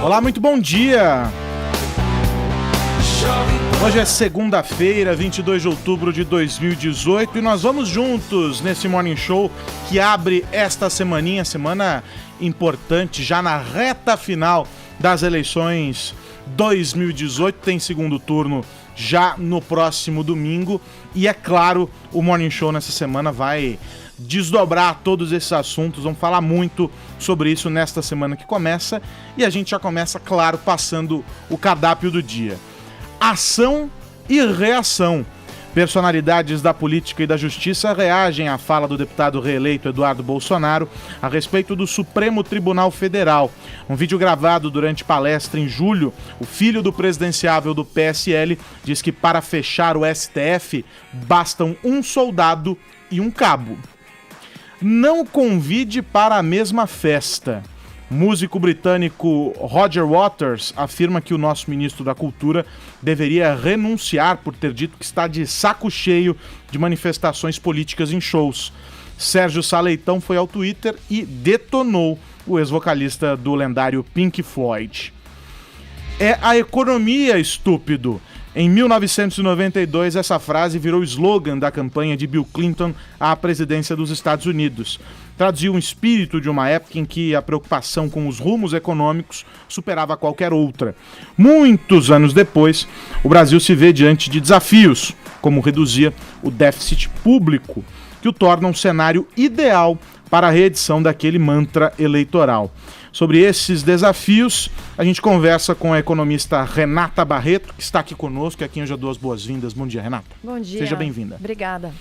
Olá, muito bom dia! Hoje é segunda-feira, 22 de outubro de 2018 e nós vamos juntos nesse Morning Show que abre esta semana importante, já na reta final das eleições 2018, tem segundo turno já no próximo domingo e é claro, o Morning Show nessa semana vai desdobrar todos esses assuntos, vamos falar muito sobre isso nesta semana que começa e a gente já começa, claro, passando o cardápio do dia. Ação e reação. Personalidades da política e da justiça reagem à fala do deputado reeleito Eduardo Bolsonaro a respeito do Supremo Tribunal Federal. Um vídeo gravado durante palestra em julho, o filho do presidenciável do PSL diz que para fechar o STF bastam um soldado e um cabo. Não convide para a mesma festa. Músico britânico Roger Waters afirma que o nosso ministro da Cultura deveria renunciar por ter dito que está de saco cheio de manifestações políticas em shows. Sérgio Saleitão foi ao Twitter e detonou o ex-vocalista do lendário Pink Floyd. É a economia, estúpido! Em 1992, essa frase virou slogan da campanha de Bill Clinton à presidência dos Estados Unidos. Traduziu um espírito de uma época em que a preocupação com os rumos econômicos superava qualquer outra. Muitos anos depois, o Brasil se vê diante de desafios, como reduzir o déficit público, que o torna um cenário ideal para a reedição daquele mantra eleitoral. Sobre esses desafios, a gente conversa com a economista Renata Barreto, que está aqui conosco, e a quem eu já dou as boas-vindas. Bom dia, Renata. Bom dia. Seja bem-vinda. Obrigada.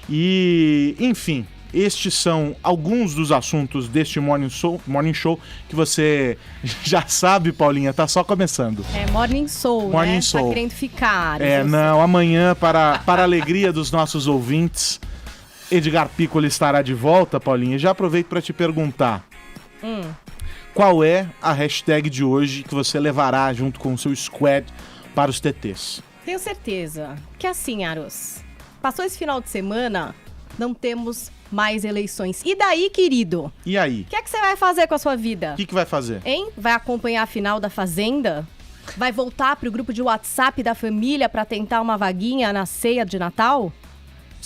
E, enfim, estes são alguns dos assuntos deste Morning Show que você já sabe, Paulinha, tá só começando. É Morning Show, Morning né? Show. Tá querendo ficar. Não, amanhã, para a alegria dos nossos ouvintes, Edgar Piccoli estará de volta, Paulinha. Já aproveito para te perguntar. Qual é a hashtag de hoje que você levará junto com o seu squad para os TTs? Tenho certeza que assim, Aros, passou esse final de semana, não temos mais eleições. E daí, querido? E aí? O que é que você vai fazer com a sua vida? O que vai fazer? Hein? Vai acompanhar a final da Fazenda? Vai voltar pro grupo de WhatsApp da família para tentar uma vaguinha na ceia de Natal?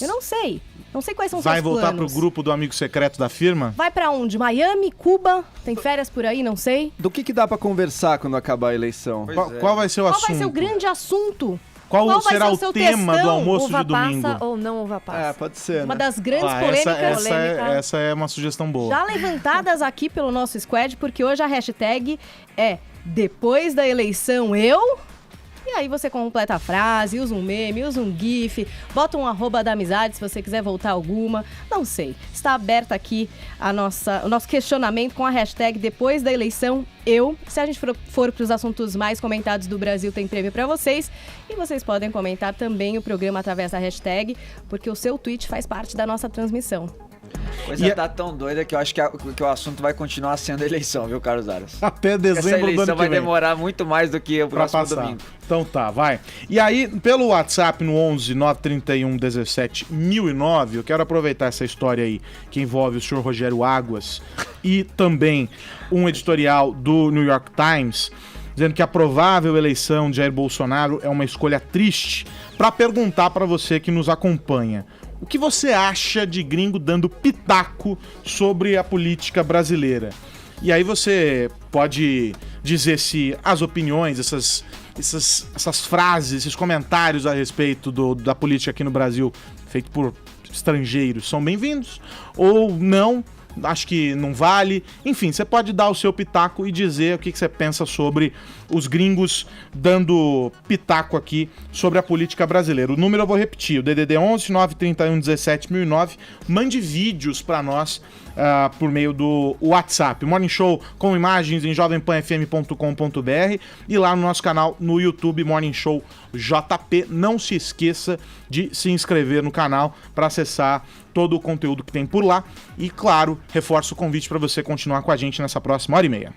Eu não sei. Não sei quais são os seus planos. Vai voltar pro grupo do amigo secreto da firma? Vai pra onde? Miami? Cuba? Tem férias por aí? Não sei. Do que dá pra conversar quando acabar a eleição? Qual vai ser o assunto? Qual vai ser o grande assunto? Qual será o seu tema textão? do almoço Uva de domingo? passa ou não uva passa? Pode ser, Uma né? das grandes polêmicas. Essa é uma sugestão boa. Já levantadas aqui pelo nosso squad, porque hoje a hashtag é depois da eleição eu... E aí você completa a frase, usa um meme, usa um gif, bota um @da amizade se você quiser voltar alguma. Não sei. Está aberta aqui o nosso questionamento com a hashtag depois da eleição eu. Se a gente for para os assuntos mais comentados do Brasil, tem prêmio para vocês. E vocês podem comentar também o programa através da hashtag, porque o seu tweet faz parte da nossa transmissão. Coisa tá tão doida que eu acho que o assunto vai continuar sendo eleição, viu, Carlos Aras? Até dezembro do ano que vem. Essa eleição vai demorar muito mais do que o próximo domingo. Então tá, vai. E aí, pelo WhatsApp no 11 931 17 1009, eu quero aproveitar essa história aí que envolve o senhor Rogério Águas e também um editorial do New York Times dizendo que a provável eleição de Jair Bolsonaro é uma escolha triste, para perguntar para você que nos acompanha. O que você acha de gringo dando pitaco sobre a política brasileira? E aí você pode dizer se as opiniões, essas frases, esses comentários a respeito da política aqui no Brasil, feito por estrangeiros, são bem-vindos ou não. Acho que não vale. Enfim, você pode dar o seu pitaco e dizer o que você pensa sobre os gringos dando pitaco aqui sobre a política brasileira. O número eu vou repetir, o DDD 11 931 17 1009. Mande vídeos para nós por meio do WhatsApp. Morning Show com imagens em jovempanfm.com.br e lá no nosso canal no YouTube Morning Show JP. Não se esqueça de se inscrever no canal para acessar todo o conteúdo que tem por lá. E, claro, reforço o convite para você continuar com a gente nessa próxima hora e meia.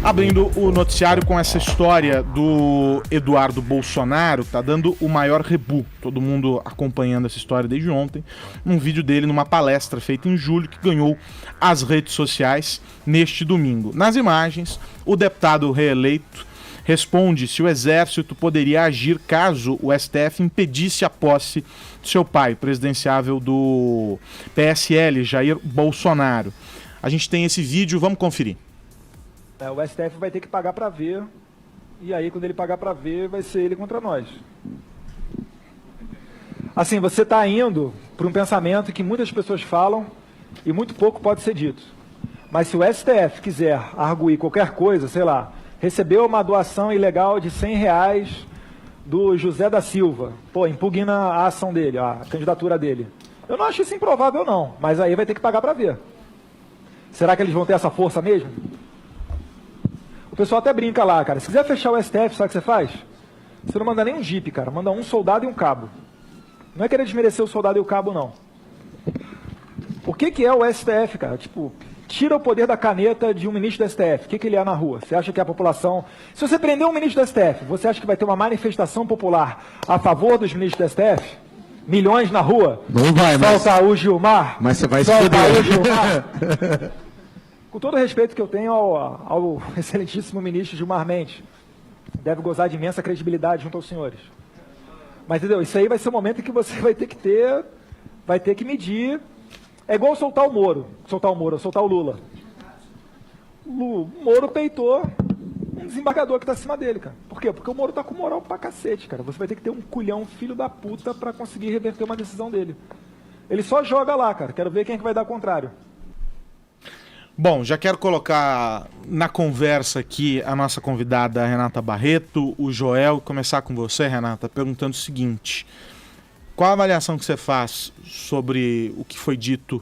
Abrindo o noticiário com essa história do Eduardo Bolsonaro, tá dando o maior rebu. Todo mundo acompanhando essa história desde ontem. Um vídeo dele numa palestra feita em julho que ganhou as redes sociais neste domingo. Nas imagens, o deputado reeleito responde se o Exército poderia agir caso o STF impedisse a posse de seu pai, presidenciável do PSL, Jair Bolsonaro. A gente tem esse vídeo, vamos conferir. O STF vai ter que pagar para ver, e aí quando ele pagar para ver, vai ser ele contra nós. Assim, você está indo para um pensamento que muitas pessoas falam e muito pouco pode ser dito. Mas se o STF quiser arguir qualquer coisa, sei lá, recebeu uma doação ilegal de R$100 do José da Silva, impugna a ação dele, a candidatura dele. Eu não acho isso improvável não, mas aí vai ter que pagar para ver. Será que eles vão ter essa força mesmo? O pessoal até brinca lá, cara. Se quiser fechar o STF, sabe o que você faz? Você não manda nem um jipe, cara. Manda um soldado e um cabo. Não é querer desmerecer o soldado e o cabo, não. O que é o STF, cara? Tipo, tira o poder da caneta de um ministro do STF. O que ele é na rua? Você acha que a população... Se você prender um ministro do STF, você acha que vai ter uma manifestação popular a favor dos ministros do STF? Milhões na rua? Não vai, mas... Solta o Gilmar. Mas você vai se Solta fuder. o Gilmar. Com todo o respeito que eu tenho ao excelentíssimo ministro Gilmar Mendes, deve gozar de imensa credibilidade junto aos senhores. Mas, entendeu? Isso aí vai ser o momento em que você vai ter que medir. É igual soltar o Moro, soltar o Lula. O Moro peitou um desembargador que tá acima dele, cara. Por quê? Porque o Moro tá com moral pra cacete, cara. Você vai ter que ter um culhão filho da puta pra conseguir reverter uma decisão dele. Ele só joga lá, cara. Quero ver quem é que vai dar o contrário. Bom, já quero colocar na conversa aqui a nossa convidada Renata Barreto, o Joel. Começar com você, Renata, perguntando o seguinte: qual a avaliação que você faz sobre o que foi dito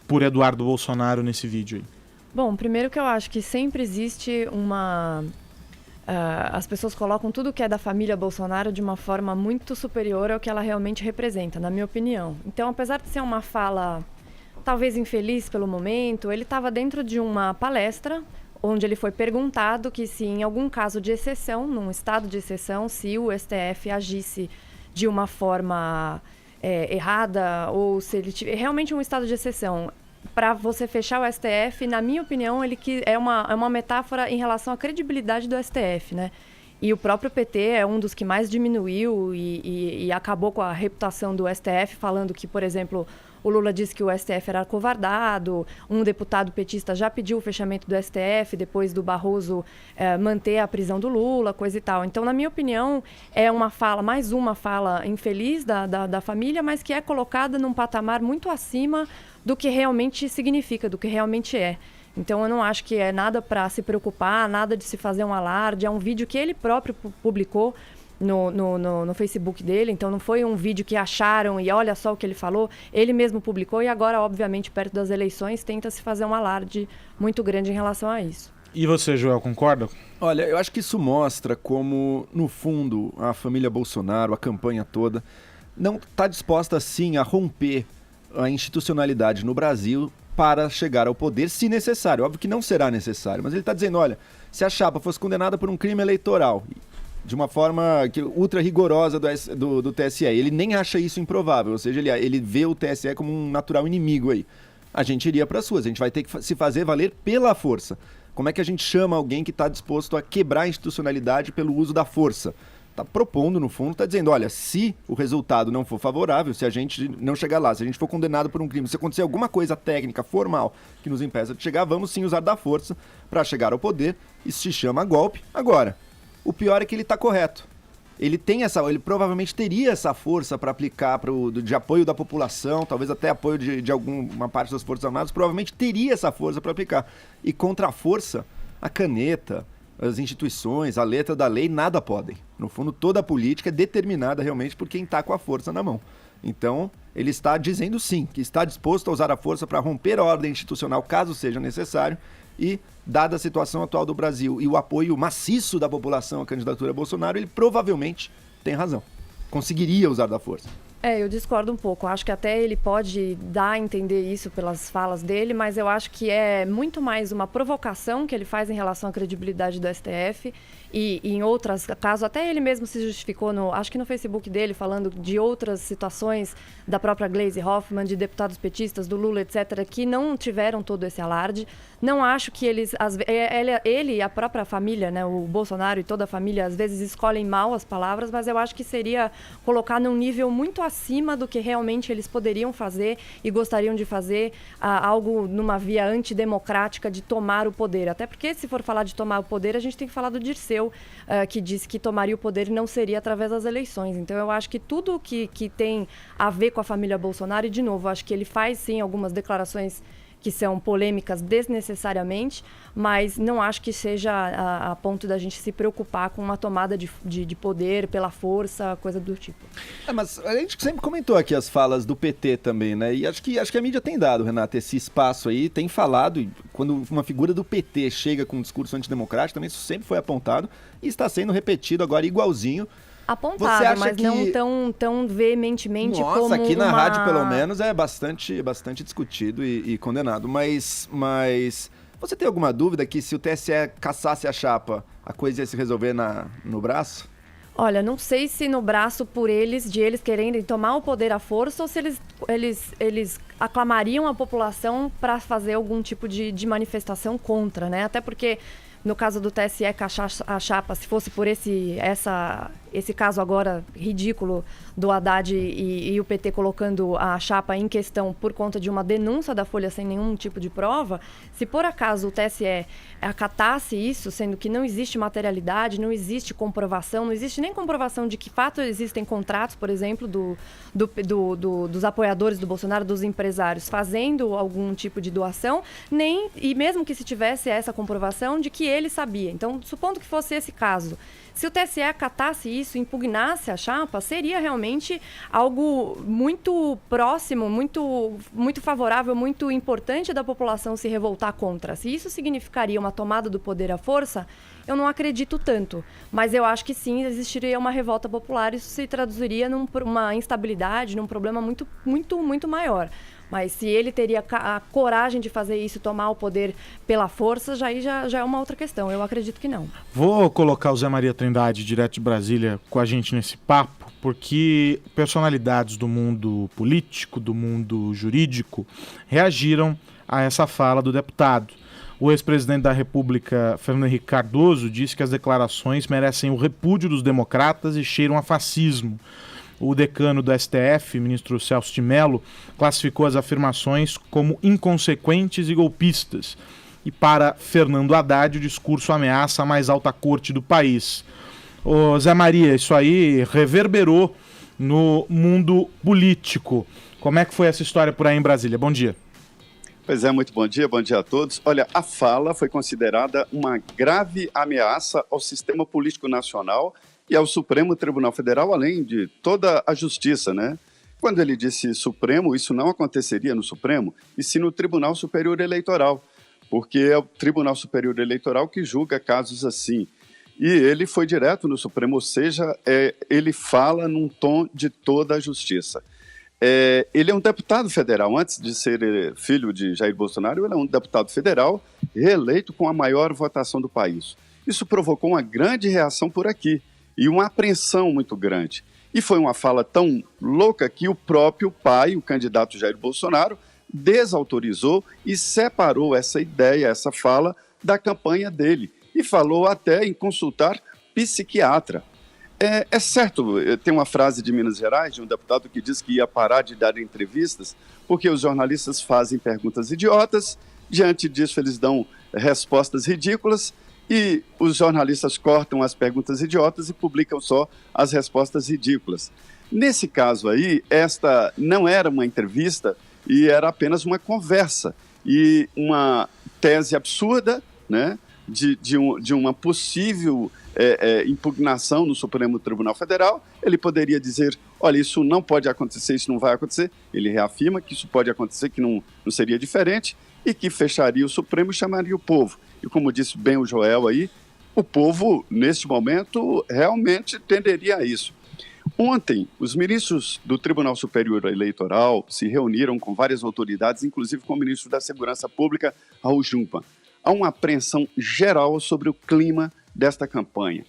por Eduardo Bolsonaro nesse vídeo aí? Bom, primeiro que eu acho que sempre existe uma... as pessoas colocam tudo que é da família Bolsonaro de uma forma muito superior ao que ela realmente representa, na minha opinião. Então, apesar de ser uma fala... talvez infeliz pelo momento, ele estava dentro de uma palestra onde ele foi perguntado que se em algum caso de exceção, num estado de exceção, se o STF agisse de uma forma errada ou se ele tiver realmente um estado de exceção para você fechar o STF, na minha opinião, ele é uma metáfora em relação à credibilidade do STF, né? E o próprio PT é um dos que mais diminuiu e acabou com a reputação do STF, falando que, por exemplo, o Lula disse que o STF era acovardado, um deputado petista já pediu o fechamento do STF, depois do Barroso manter a prisão do Lula, coisa e tal. Então, na minha opinião, é mais uma fala infeliz da família, mas que é colocada num patamar muito acima do que realmente significa, do que realmente é. Então, eu não acho que é nada para se preocupar, nada de se fazer um alarde. É um vídeo que ele próprio publicou no Facebook dele. Então, não foi um vídeo que acharam e olha só o que ele falou. Ele mesmo publicou e agora, obviamente, perto das eleições, tenta se fazer um alarde muito grande em relação a isso. E você, Joel, concorda? Olha, eu acho que isso mostra como, no fundo, a família Bolsonaro, a campanha toda, não está disposta, sim, a romper a institucionalidade no Brasil para chegar ao poder, se necessário. Óbvio que não será necessário, mas ele está dizendo, olha, se a chapa fosse condenada por um crime eleitoral, de uma forma ultra rigorosa do TSE, ele nem acha isso improvável, ou seja, ele vê o TSE como um natural inimigo aí. A gente iria para as ruas, a gente vai ter que se fazer valer pela força. Como é que a gente chama alguém que está disposto a quebrar a institucionalidade pelo uso da força? Está propondo, no fundo, está dizendo, olha, se o resultado não for favorável, se a gente não chegar lá, se a gente for condenado por um crime, se acontecer alguma coisa técnica, formal, que nos impeça de chegar, vamos sim usar da força para chegar ao poder. Isso se chama golpe. Agora, o pior é que ele está correto. Ele provavelmente teria essa força para aplicar de apoio da população, talvez até apoio de alguma parte das Forças Armadas, provavelmente teria essa força para aplicar. E contra a força, a caneta, as instituições, a letra da lei, nada podem. No fundo, toda a política é determinada realmente por quem está com a força na mão. Então, ele está dizendo sim, que está disposto a usar a força para romper a ordem institucional, caso seja necessário, e, dada a situação atual do Brasil e o apoio maciço da população à candidatura Bolsonaro, ele provavelmente tem razão. Conseguiria usar da força. Eu discordo um pouco. Acho que até ele pode dar a entender isso pelas falas dele, mas eu acho que é muito mais uma provocação que ele faz em relação à credibilidade do STF e em outros casos, até ele mesmo se justificou, acho que no Facebook dele, falando de outras situações da própria Gleisi Hoffmann, de deputados petistas, do Lula, etc., que não tiveram todo esse alarde. Não acho que ele e a própria família, né, o Bolsonaro e toda a família, às vezes escolhem mal as palavras, mas eu acho que seria colocar num nível muito acima do que realmente eles poderiam fazer e gostariam de fazer, algo numa via antidemocrática de tomar o poder. Até porque, se for falar de tomar o poder, a gente tem que falar do Dirceu, que disse que tomaria o poder e não seria através das eleições. Então, eu acho que tudo que tem a ver com a família Bolsonaro, e, de novo, acho que ele faz, sim, algumas declarações que são polêmicas desnecessariamente, mas não acho que seja a ponto da gente se preocupar com uma tomada de poder pela força, coisa do tipo. Mas a gente sempre comentou aqui as falas do PT também, né? E acho que a mídia tem dado, Renata, esse espaço aí, tem falado, e quando uma figura do PT chega com um discurso antidemocrático, também isso sempre foi apontado e está sendo repetido agora igualzinho. Apontado, mas não tão veementemente como Nossa, aqui na rádio, pelo menos, é bastante discutido e condenado. Mas você tem alguma dúvida que se o TSE cassasse a chapa, a coisa ia se resolver no braço? Olha, não sei se no braço de eles quererem tomar o poder à força ou se eles aclamariam a população para fazer algum tipo de manifestação contra, né? Até porque, no caso do TSE caçar a chapa, se fosse por esse caso agora ridículo do Haddad e o PT colocando a chapa em questão por conta de uma denúncia da Folha sem nenhum tipo de prova, se por acaso o TSE acatasse isso, sendo que não existe materialidade, não existe comprovação, não existe nem comprovação de que fato existem contratos, por exemplo, dos apoiadores do Bolsonaro, dos empresários, fazendo algum tipo de doação, e mesmo que se tivesse essa comprovação de que ele sabia. Então, supondo que fosse esse caso, se o TSE acatasse isso, impugnasse a chapa, seria realmente algo muito próximo, muito, muito favorável, muito importante da população se revoltar contra. Se isso significaria uma tomada do poder à força, eu não acredito tanto. Mas eu acho que sim, existiria uma revolta popular, isso se traduziria numa instabilidade, num problema muito, muito, muito maior. Mas se ele teria a coragem de fazer isso, tomar o poder pela força, já é uma outra questão. Eu acredito que não. Vou colocar o Zé Maria Trindade, direto de Brasília, com a gente nesse papo, porque personalidades do mundo político, do mundo jurídico, reagiram a essa fala do deputado. O ex-presidente da República, Fernando Henrique Cardoso, disse que as declarações merecem o repúdio dos democratas e cheiram a fascismo. O decano do STF, ministro Celso de Mello, classificou as afirmações como inconsequentes e golpistas. E para Fernando Haddad, o discurso ameaça a mais alta corte do país. Ô Zé Maria, isso aí reverberou no mundo político. Como é que foi essa história por aí em Brasília? Bom dia. Pois é, muito bom dia a todos. Olha, a fala foi considerada uma grave ameaça ao sistema político nacional e ao Supremo Tribunal Federal, além de toda a justiça, né? Quando ele disse Supremo, isso não aconteceria no Supremo, e sim no Tribunal Superior Eleitoral, porque é o Tribunal Superior Eleitoral que julga casos assim. E ele foi direto no Supremo, ou seja, ele fala num tom de toda a justiça. Ele é um deputado federal, antes de ser filho de Jair Bolsonaro, ele é um deputado federal reeleito com a maior votação do país. Isso provocou uma grande reação por aqui e uma apreensão muito grande. E foi uma fala tão louca que o próprio pai, o candidato Jair Bolsonaro, desautorizou e separou essa ideia, essa fala, da campanha dele. E falou até em consultar psiquiatra. É certo, tem uma frase de Minas Gerais, de um deputado que diz que ia parar de dar entrevistas porque os jornalistas fazem perguntas idiotas, diante disso eles dão respostas ridículas e os jornalistas cortam as perguntas idiotas e publicam só as respostas ridículas. Nesse caso aí, esta não era uma entrevista e era apenas uma conversa e uma tese absurda, né, de uma possível impugnação no Supremo Tribunal Federal. Ele poderia dizer, olha, isso não pode acontecer, isso não vai acontecer. Ele reafirma que isso pode acontecer, que não seria diferente e que fecharia o Supremo e chamaria o povo. E como disse bem o Joel aí, o povo, neste momento, realmente tenderia a isso. Ontem, os ministros do Tribunal Superior Eleitoral se reuniram com várias autoridades, inclusive com o ministro da Segurança Pública, Raul Jungmann. Há uma apreensão geral sobre o clima desta campanha.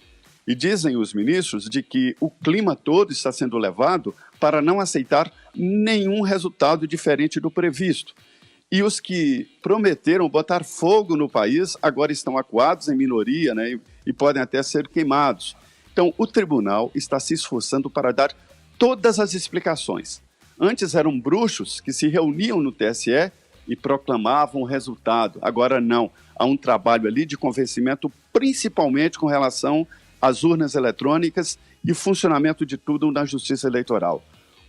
E dizem os ministros de que o clima todo está sendo levado para não aceitar nenhum resultado diferente do previsto. E os que prometeram botar fogo no país agora estão acuados em minoria, né, e podem até ser queimados. Então, o tribunal está se esforçando para dar todas as explicações. Antes eram bruxos que se reuniam no TSE e proclamavam o resultado. Agora não. Há um trabalho ali de convencimento, principalmente com relação às urnas eletrônicas e o funcionamento de tudo na Justiça Eleitoral.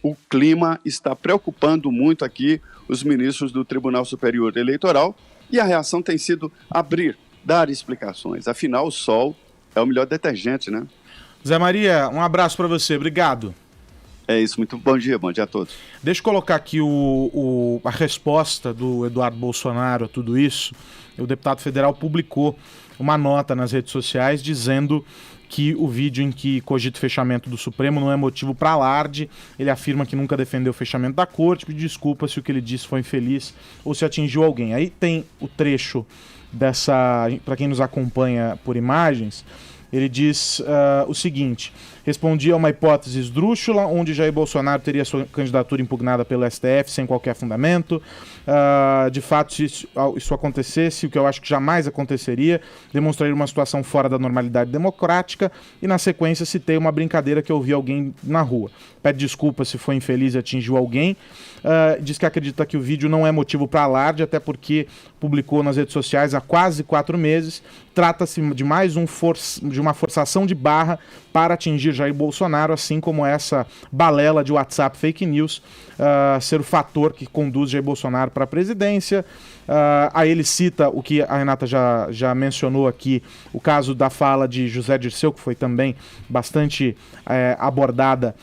O clima está preocupando muito aqui os ministros do Tribunal Superior Eleitoral e a reação tem sido dar explicações. Afinal, o sol é o melhor detergente, né? Zé Maria, um abraço para você, obrigado. É isso, muito bom dia a todos. Deixa eu colocar aqui a resposta do Eduardo Bolsonaro a tudo isso. O deputado federal publicou uma nota nas redes sociais dizendo que o vídeo em que cogita o fechamento do Supremo não é motivo para alarde. Ele afirma que nunca defendeu o fechamento da corte, pede desculpa se o que ele disse foi infeliz ou se atingiu alguém. Aí tem o trecho para quem nos acompanha por imagens. Ele diz o seguinte: respondia a uma hipótese esdrúxula, onde Jair Bolsonaro teria sua candidatura impugnada pelo STF sem qualquer fundamento. De fato, se isso acontecesse, o que eu acho que jamais aconteceria, demonstraria uma situação fora da normalidade democrática. E na sequência citei uma brincadeira que eu ouvi alguém na rua. Pede desculpa se foi infeliz e atingiu alguém. Diz que acredita que o vídeo não é motivo para alarde, até porque publicou nas redes sociais há quase 4 meses. Trata-se de mais de uma forçação de barra para atingir Jair Bolsonaro, assim como essa balela de WhatsApp fake news ser o fator que conduz Jair Bolsonaro para a presidência. Aí ele cita o que a Renata já mencionou aqui, o caso da fala de José Dirceu, que foi também bastante abordada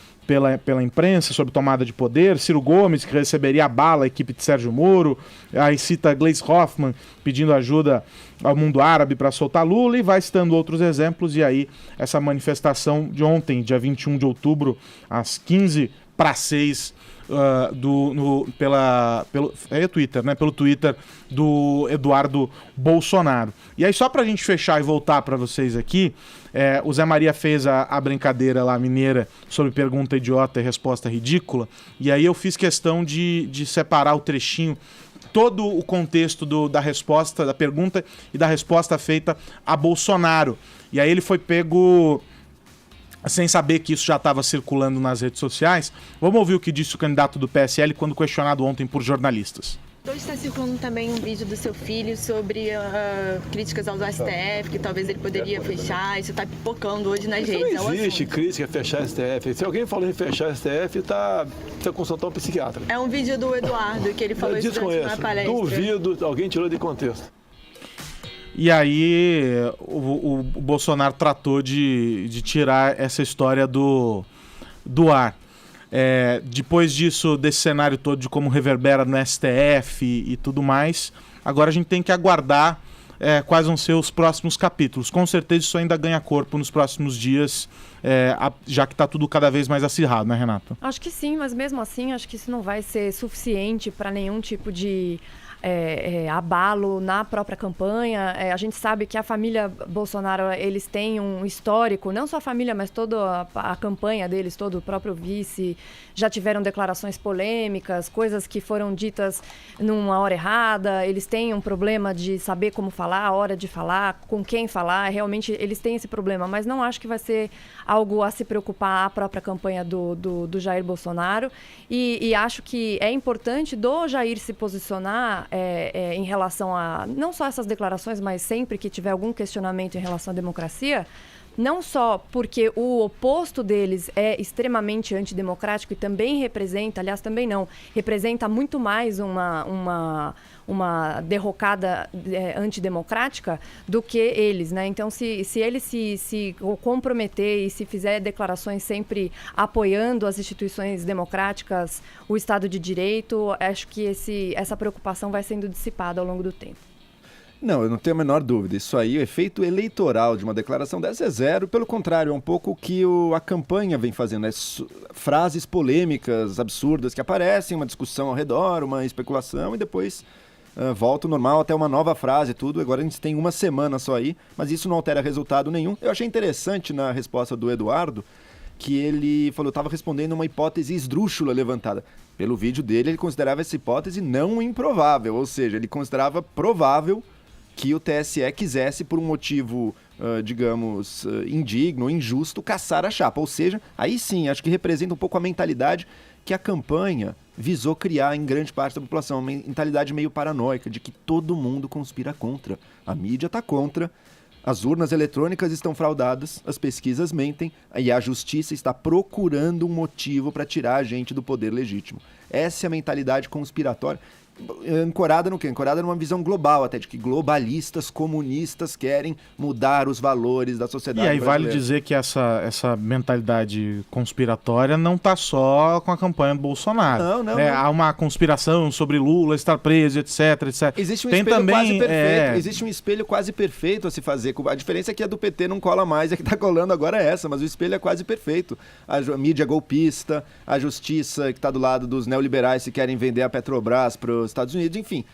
pela imprensa sobre tomada de poder. Ciro Gomes, que receberia a bala a equipe de Sérgio Moro. Aí cita Gleisi Hoffmann pedindo ajuda ao mundo árabe para soltar Lula, e vai citando outros exemplos. E aí essa manifestação de ontem, dia 21 de outubro, às 15:06, pelo Twitter do Eduardo Bolsonaro. E aí, só pra gente fechar e voltar para vocês aqui, o Zé Maria fez a brincadeira lá mineira sobre pergunta idiota e resposta ridícula, e aí eu fiz questão de separar o trechinho, todo o contexto da resposta, da pergunta e da resposta feita a Bolsonaro. E aí ele foi pego sem saber que isso já estava circulando nas redes sociais. Vamos ouvir o que disse o candidato do PSL quando questionado ontem por jornalistas. Hoje está circulando também um vídeo do seu filho sobre críticas ao STF, que talvez ele poderia fechar. Isso está pipocando hoje nas redes. Não existe crítica a fechar STF. Se alguém falou em fechar STF, está consultando um psiquiatra. É um vídeo do Eduardo, que ele falou isso durante uma palestra. Duvido, alguém tirou de contexto. E aí o Bolsonaro tratou de tirar essa história do ar. Depois disso, desse cenário todo de como reverbera no STF e tudo mais, agora a gente tem que aguardar quais vão ser os próximos capítulos. Com certeza isso ainda ganha corpo nos próximos dias, já que está tudo cada vez mais acirrado, né, Renata? Acho que sim, mas mesmo assim acho que isso não vai ser suficiente para nenhum tipo de abalo na própria campanha. A gente sabe que a família Bolsonaro, eles têm um histórico, não só a família, mas toda a campanha deles, todo o próprio vice, já tiveram declarações polêmicas, coisas que foram ditas numa hora errada. Eles têm um problema de saber como falar, a hora de falar, com quem falar. Realmente eles têm esse problema, mas não acho que vai ser algo a se preocupar a própria campanha do Jair Bolsonaro. E acho que é importante do Jair se posicionar em relação a não só essas declarações, mas sempre que tiver algum questionamento em relação à democracia, não só porque o oposto deles é extremamente antidemocrático e também representa, aliás, também não, representa muito mais uma derrocada antidemocrática do que eles, né? Então, se ele se comprometer e se fizer declarações sempre apoiando as instituições democráticas, o Estado de Direito, acho que essa preocupação vai sendo dissipada ao longo do tempo. Não, eu não tenho a menor dúvida. Isso aí, o efeito eleitoral de uma declaração dessa é zero. Pelo contrário, é um pouco o que a campanha vem fazendo. Frases polêmicas, absurdas que aparecem, uma discussão ao redor, uma especulação e depois volta ao normal até uma nova frase e tudo. Agora a gente tem uma semana só aí, mas isso não altera resultado nenhum. Eu achei interessante na resposta do Eduardo que ele falou, estava respondendo uma hipótese esdrúxula levantada. Pelo vídeo dele, ele considerava essa hipótese não improvável, ou seja, ele considerava provável que o TSE quisesse, por um motivo, digamos, indigno ou injusto, caçar a chapa. Ou seja, aí sim, acho que representa um pouco a mentalidade que a campanha visou criar em grande parte da população, uma mentalidade meio paranoica, de que todo mundo conspira contra. A mídia está contra, as urnas eletrônicas estão fraudadas, as pesquisas mentem e a justiça está procurando um motivo para tirar a gente do poder legítimo. Essa é a mentalidade conspiratória, ancorada no quê? Ancorada numa visão global até, de que globalistas, comunistas querem mudar os valores da sociedade brasileira. E aí vale dizer que essa mentalidade conspiratória não está só com a campanha do Bolsonaro. Não. Há uma conspiração sobre Lula estar preso, etc. Existe um Tem espelho também, quase perfeito. Existe um espelho quase perfeito a se fazer. A diferença é que a do PT não cola mais, a que está colando agora é essa, mas o espelho é quase perfeito. A mídia golpista, a justiça que está do lado dos neoliberais que querem vender a Petrobras para os Estados Unidos, enfim,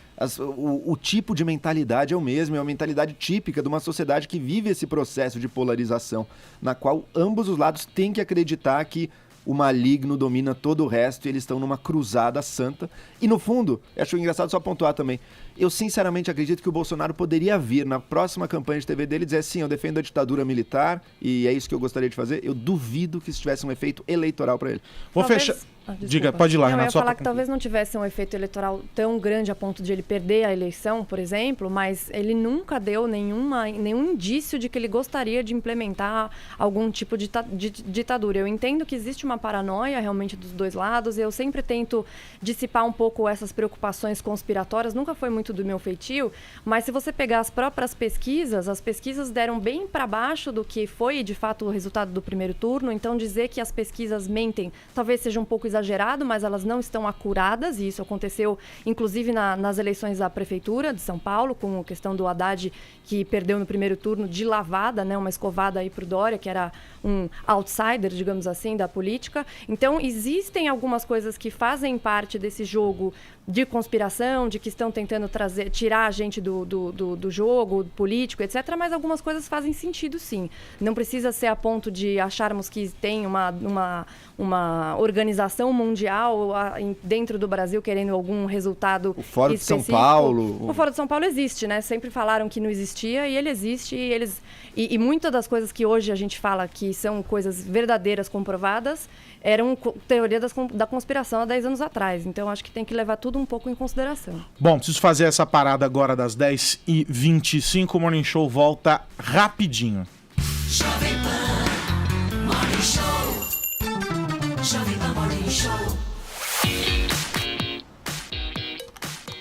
o tipo de mentalidade é o mesmo, é uma mentalidade típica de uma sociedade que vive esse processo de polarização, na qual ambos os lados têm que acreditar que o maligno domina todo o resto e eles estão numa cruzada santa. E no fundo, acho engraçado só pontuar também, eu sinceramente acredito que o Bolsonaro poderia vir na próxima campanha de TV dele e dizer assim, eu defendo a ditadura militar e é isso que eu gostaria de fazer. Eu duvido que isso tivesse um efeito eleitoral para ele. Vou fechar... Diga, pode ir lá, Renato. Eu ia falar que talvez não tivesse um efeito eleitoral tão grande a ponto de ele perder a eleição, por exemplo, mas ele nunca deu nenhum indício de que ele gostaria de implementar algum tipo de ditadura. Eu entendo que existe uma paranoia realmente dos dois lados, e eu sempre tento dissipar um pouco essas preocupações conspiratórias, nunca foi muito do meu feitio, mas se você pegar as próprias pesquisas, as pesquisas deram bem para baixo do que foi, de fato, o resultado do primeiro turno, então dizer que as pesquisas mentem talvez seja um pouco exagerado, mas elas não estão acuradas, e isso aconteceu inclusive nas eleições da Prefeitura de São Paulo, com a questão do Haddad, que perdeu no primeiro turno de lavada, né, uma escovada aí para o Dória, que era um outsider, digamos assim, da política. Então, existem algumas coisas que fazem parte desse jogo de conspiração, de que estão tentando tirar a gente do jogo político, etc., mas algumas coisas fazem sentido, sim. Não precisa ser a ponto de acharmos que tem uma organização mundial dentro do Brasil querendo algum resultado específico. O Fórum de São Paulo. O Fórum de São Paulo existe, né? Sempre falaram que não existia e ele existe. E muitas das coisas que hoje a gente fala que são coisas verdadeiras, comprovadas, eram teoria da conspiração há 10 anos atrás. Então, acho que tem que levar tudo um pouco em consideração. Bom, preciso fazer essa parada agora das 10h25. O Morning Show volta rapidinho. Jovem Pan Morning Show. Jovem Pan Morning Show.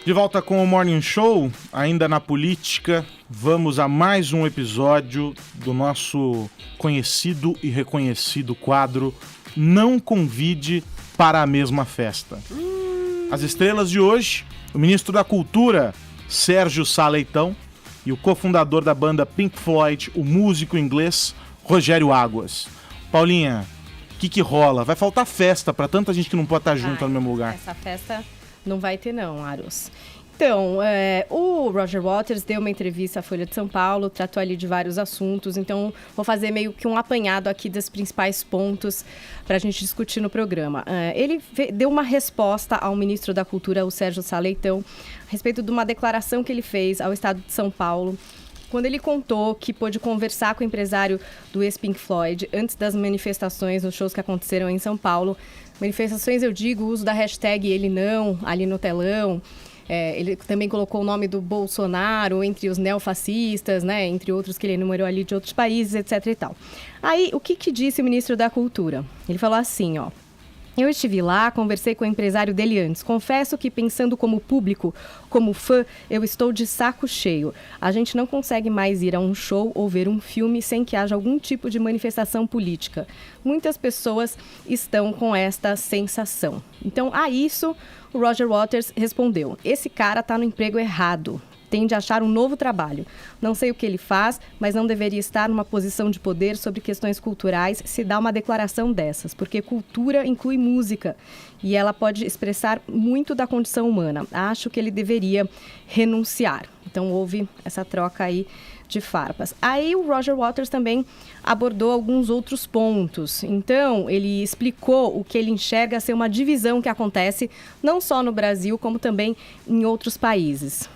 De volta com o Morning Show, ainda na política, vamos a mais um episódio do nosso conhecido e reconhecido quadro Não Convide para a Mesma Festa. As estrelas de hoje, o ministro da Cultura, Sérgio Sá Leitão, e o cofundador da banda Pink Floyd, o músico inglês Rogério Águas. Paulinha, o que rola? Vai faltar festa para tanta gente que não pode estar junto no mesmo lugar. Essa festa não vai ter não, Aros. Então, o Roger Waters deu uma entrevista à Folha de São Paulo, tratou ali de vários assuntos, então vou fazer meio que um apanhado aqui dos principais pontos para a gente discutir no programa. Ele deu uma resposta ao ministro da Cultura, o Sérgio Sá Leitão, a respeito de uma declaração que ele fez ao Estado de São Paulo, quando ele contou que pôde conversar com o empresário do ex-Pink Floyd antes das manifestações, nos shows que aconteceram em São Paulo. Manifestações, eu digo, o uso da hashtag ele não, ali no telão. Ele também colocou o nome do Bolsonaro entre os neofascistas, né, entre outros que ele enumerou ali de outros países, etc. e tal. Aí, o que disse o ministro da Cultura? Ele falou assim, ó. Eu estive lá, conversei com o empresário dele antes. Confesso que, pensando como público, como fã, eu estou de saco cheio. A gente não consegue mais ir a um show ou ver um filme sem que haja algum tipo de manifestação política. Muitas pessoas estão com esta sensação. Então, a isso, o Roger Waters respondeu: esse cara está no emprego errado. tende a achar um novo trabalho. Não sei o que ele faz, mas não deveria estar numa posição de poder sobre questões culturais se dá uma declaração dessas, porque cultura inclui música e ela pode expressar muito da condição humana. Acho que ele deveria renunciar. Então houve essa troca aí de farpas. Aí o Roger Waters também abordou alguns outros pontos. Então, ele explicou o que ele enxerga ser uma divisão que acontece não só no Brasil, como também em outros países.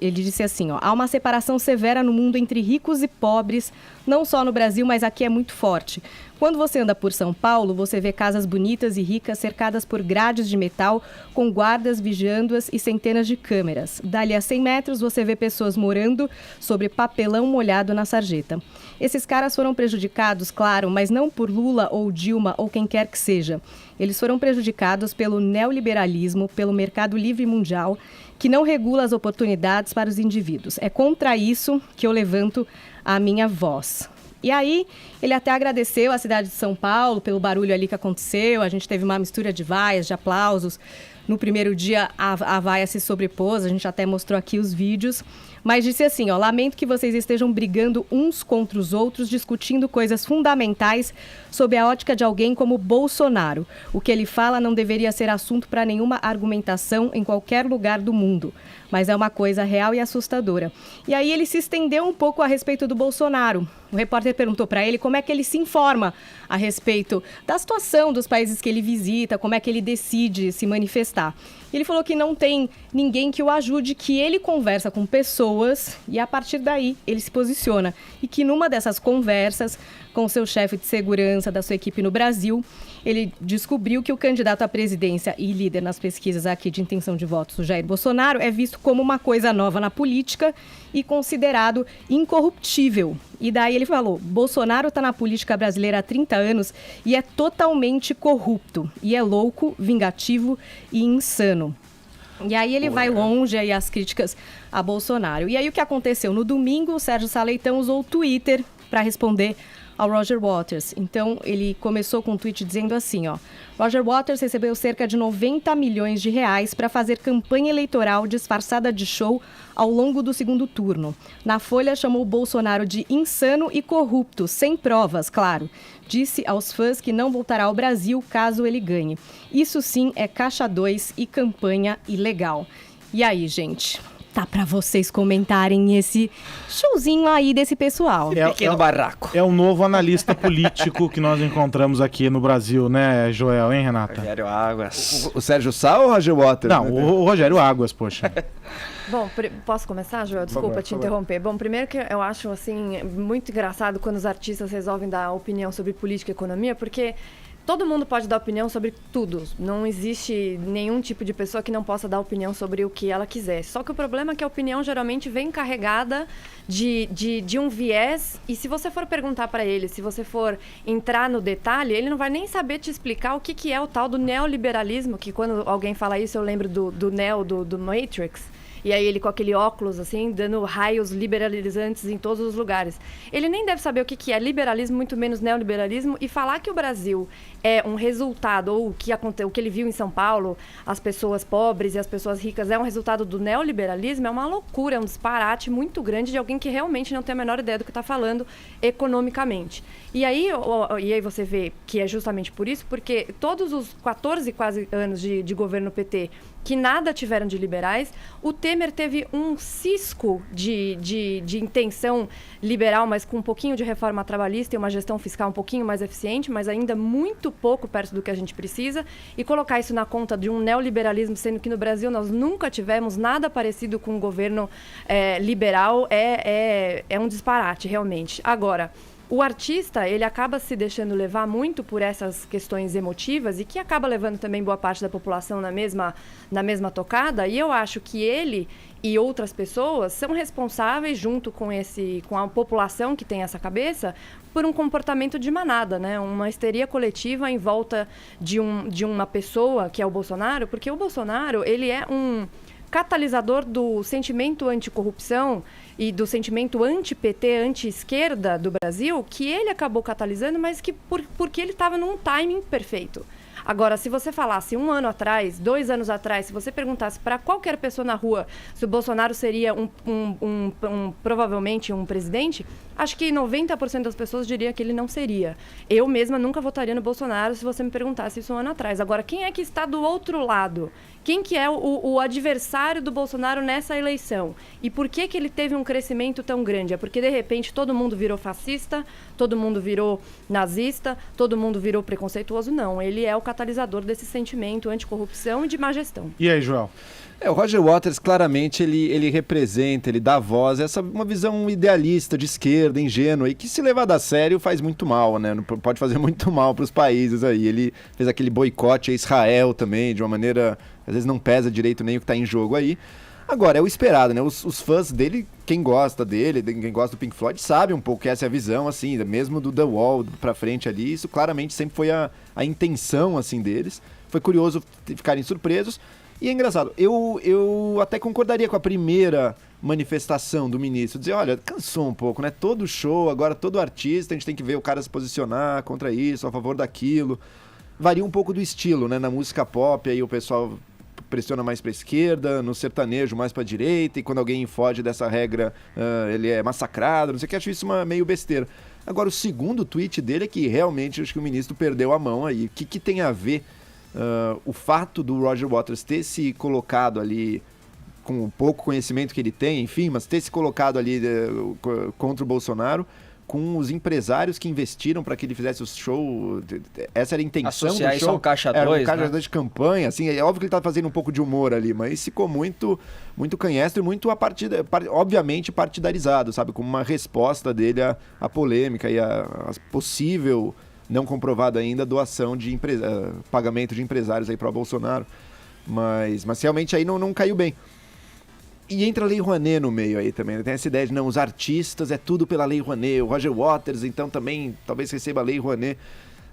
Ele disse assim, há uma separação severa no mundo entre ricos e pobres, não só no Brasil, mas aqui é muito forte. Quando você anda por São Paulo, você vê casas bonitas e ricas cercadas por grades de metal, com guardas vigiando-as e centenas de câmeras. Dali a 100 metros, você vê pessoas morando sobre papelão molhado na sarjeta. Esses caras foram prejudicados, claro, mas não por Lula ou Dilma ou quem quer que seja. Eles foram prejudicados pelo neoliberalismo, pelo mercado livre mundial, que não regula as oportunidades para os indivíduos. É contra isso que eu levanto a minha voz. E aí, ele até agradeceu a cidade de São Paulo pelo barulho ali que aconteceu. A gente teve uma mistura de vaias, de aplausos. No primeiro dia, a vaia se sobrepôs, a gente até mostrou aqui os vídeos. Mas disse assim, lamento que vocês estejam brigando uns contra os outros, discutindo coisas fundamentais sob a ótica de alguém como Bolsonaro. O que ele fala não deveria ser assunto para nenhuma argumentação em qualquer lugar do mundo. Mas é uma coisa real e assustadora. E aí ele se estendeu um pouco a respeito do Bolsonaro. O repórter perguntou para ele como é que ele se informa a respeito da situação dos países que ele visita, como é que ele decide se manifestar. Ele falou que não tem ninguém que o ajude, que ele conversa com pessoas e a partir daí ele se posiciona. E que numa dessas conversas com seu chefe de segurança da sua equipe no Brasil, ele descobriu que o candidato à presidência e líder nas pesquisas aqui de intenção de votos, o Jair Bolsonaro, é visto como uma coisa nova na política e considerado incorruptível. E daí ele falou, Bolsonaro está na política brasileira há 30 anos e é totalmente corrupto. E é louco, vingativo e insano. E aí ele vai longe aí as críticas a Bolsonaro. E aí o que aconteceu? No domingo, o Sérgio Saleitão usou o Twitter para responder ao Roger Waters. Então, ele começou com um tweet dizendo assim, Roger Waters recebeu cerca de 90 milhões de reais para fazer campanha eleitoral disfarçada de show ao longo do segundo turno. Na Folha, chamou Bolsonaro de insano e corrupto, sem provas, claro. Disse aos fãs que não voltará ao Brasil caso ele ganhe. Isso sim é caixa 2 e campanha ilegal. E aí, gente? Tá pra vocês comentarem esse showzinho aí desse pessoal. Pequeno barraco. É o novo analista político que nós encontramos aqui no Brasil, né, Joel, hein, Renata? Rogério Águas. O Sérgio Sá ou o Roger Waters? Não, o Rogério Águas, poxa. Bom, posso começar, Joel? Desculpa te interromper. Bom, primeiro que eu acho, assim, muito engraçado quando os artistas resolvem dar opinião sobre política e economia, porque todo mundo pode dar opinião sobre tudo. Não existe nenhum tipo de pessoa que não possa dar opinião sobre o que ela quiser. Só que o problema é que a opinião geralmente vem carregada de um viés. E se você for perguntar para ele, se você for entrar no detalhe, ele não vai nem saber te explicar o que é o tal do neoliberalismo, que quando alguém fala isso, eu lembro do Neo, do Matrix. E aí ele com aquele óculos, assim, dando raios liberalizantes em todos os lugares. Ele nem deve saber o que é liberalismo, muito menos neoliberalismo. E falar que o Brasil é um resultado, ou o que ele viu em São Paulo, as pessoas pobres e as pessoas ricas, é um resultado do neoliberalismo, é uma loucura, é um disparate muito grande de alguém que realmente não tem a menor ideia do que está falando economicamente. E aí você vê que é justamente por isso, porque todos os 14 quase anos de governo PT, que nada tiveram de liberais, o Temer teve um cisco de intenção liberal, mas com um pouquinho de reforma trabalhista e uma gestão fiscal um pouquinho mais eficiente, mas ainda muito pouco perto do que a gente precisa, e colocar isso na conta de um neoliberalismo, sendo que no Brasil nós nunca tivemos nada parecido com um governo liberal, é um disparate, realmente. Agora, o artista, ele acaba se deixando levar muito por essas questões emotivas e que acaba levando também boa parte da população na mesma tocada, e eu acho que ele e outras pessoas são responsáveis, junto com a população que tem essa cabeça, por um comportamento de manada, né? Uma histeria coletiva em volta de uma pessoa, que é o Bolsonaro, porque o Bolsonaro, ele é um catalisador do sentimento anticorrupção e do sentimento anti-PT, anti-esquerda do Brasil, que ele acabou catalisando, mas que porque ele estava num timing perfeito. Agora, se você falasse 1 ano atrás, 2 anos atrás, se você perguntasse para qualquer pessoa na rua se o Bolsonaro seria provavelmente um presidente, acho que 90% das pessoas diria que ele não seria. Eu mesma nunca votaria no Bolsonaro se você me perguntasse isso 1 ano atrás. Agora, quem é que está do outro lado? Quem que é o adversário do Bolsonaro nessa eleição? E por que ele teve um crescimento tão grande? É porque, de repente, todo mundo virou fascista, todo mundo virou nazista, todo mundo virou preconceituoso? Não, ele é o catalisador desse sentimento anticorrupção e de má gestão. E aí, Joel? O Roger Waters, claramente, ele representa, ele dá voz a uma visão idealista, de esquerda, ingênua, e que, se levada a sério, faz muito mal, né? Pode fazer muito mal para os países aí. Ele fez aquele boicote a Israel também, de uma maneira, às vezes não pesa direito nem o que está em jogo aí. Agora, é o esperado, né? Os fãs dele, quem gosta dele, quem gosta do Pink Floyd, sabe um pouco que essa é a visão, assim, mesmo do The Wall pra frente ali, isso claramente sempre foi a intenção, assim, deles. Foi curioso ficarem surpresos. E é engraçado, eu até concordaria com a primeira manifestação do ministro, dizer, olha, cansou um pouco, né? Todo show, agora todo artista, a gente tem que ver o cara se posicionar contra isso, a favor daquilo. Varia um pouco do estilo, né? Na música pop, aí o pessoal pressiona mais pra esquerda, no sertanejo mais pra direita, e quando alguém foge dessa regra, ele é massacrado, não sei o que, acho isso meio besteira. Agora, o segundo tweet dele é que realmente acho que o ministro perdeu a mão aí. O que tem a ver o fato do Roger Waters ter se colocado ali, com o pouco conhecimento que ele tem, enfim, mas ter se colocado ali contra o Bolsonaro, com os empresários que investiram para que ele fizesse o show? Essa era a intenção do show. Associar isso ao Caixa 2, era um caixa 2 de campanha, assim, é óbvio que ele tá fazendo um pouco de humor ali, mas ficou muito canhestro e muito obviamente partidarizado, sabe, como uma resposta dele à polêmica e a possível, não comprovada ainda, doação de pagamento de empresários aí para Bolsonaro, mas realmente aí não caiu bem. E entra a Lei Rouanet no meio aí também, né? Tem essa ideia de, não, os artistas é tudo pela Lei Rouanet, o Roger Waters, então, também talvez receba a Lei Rouanet.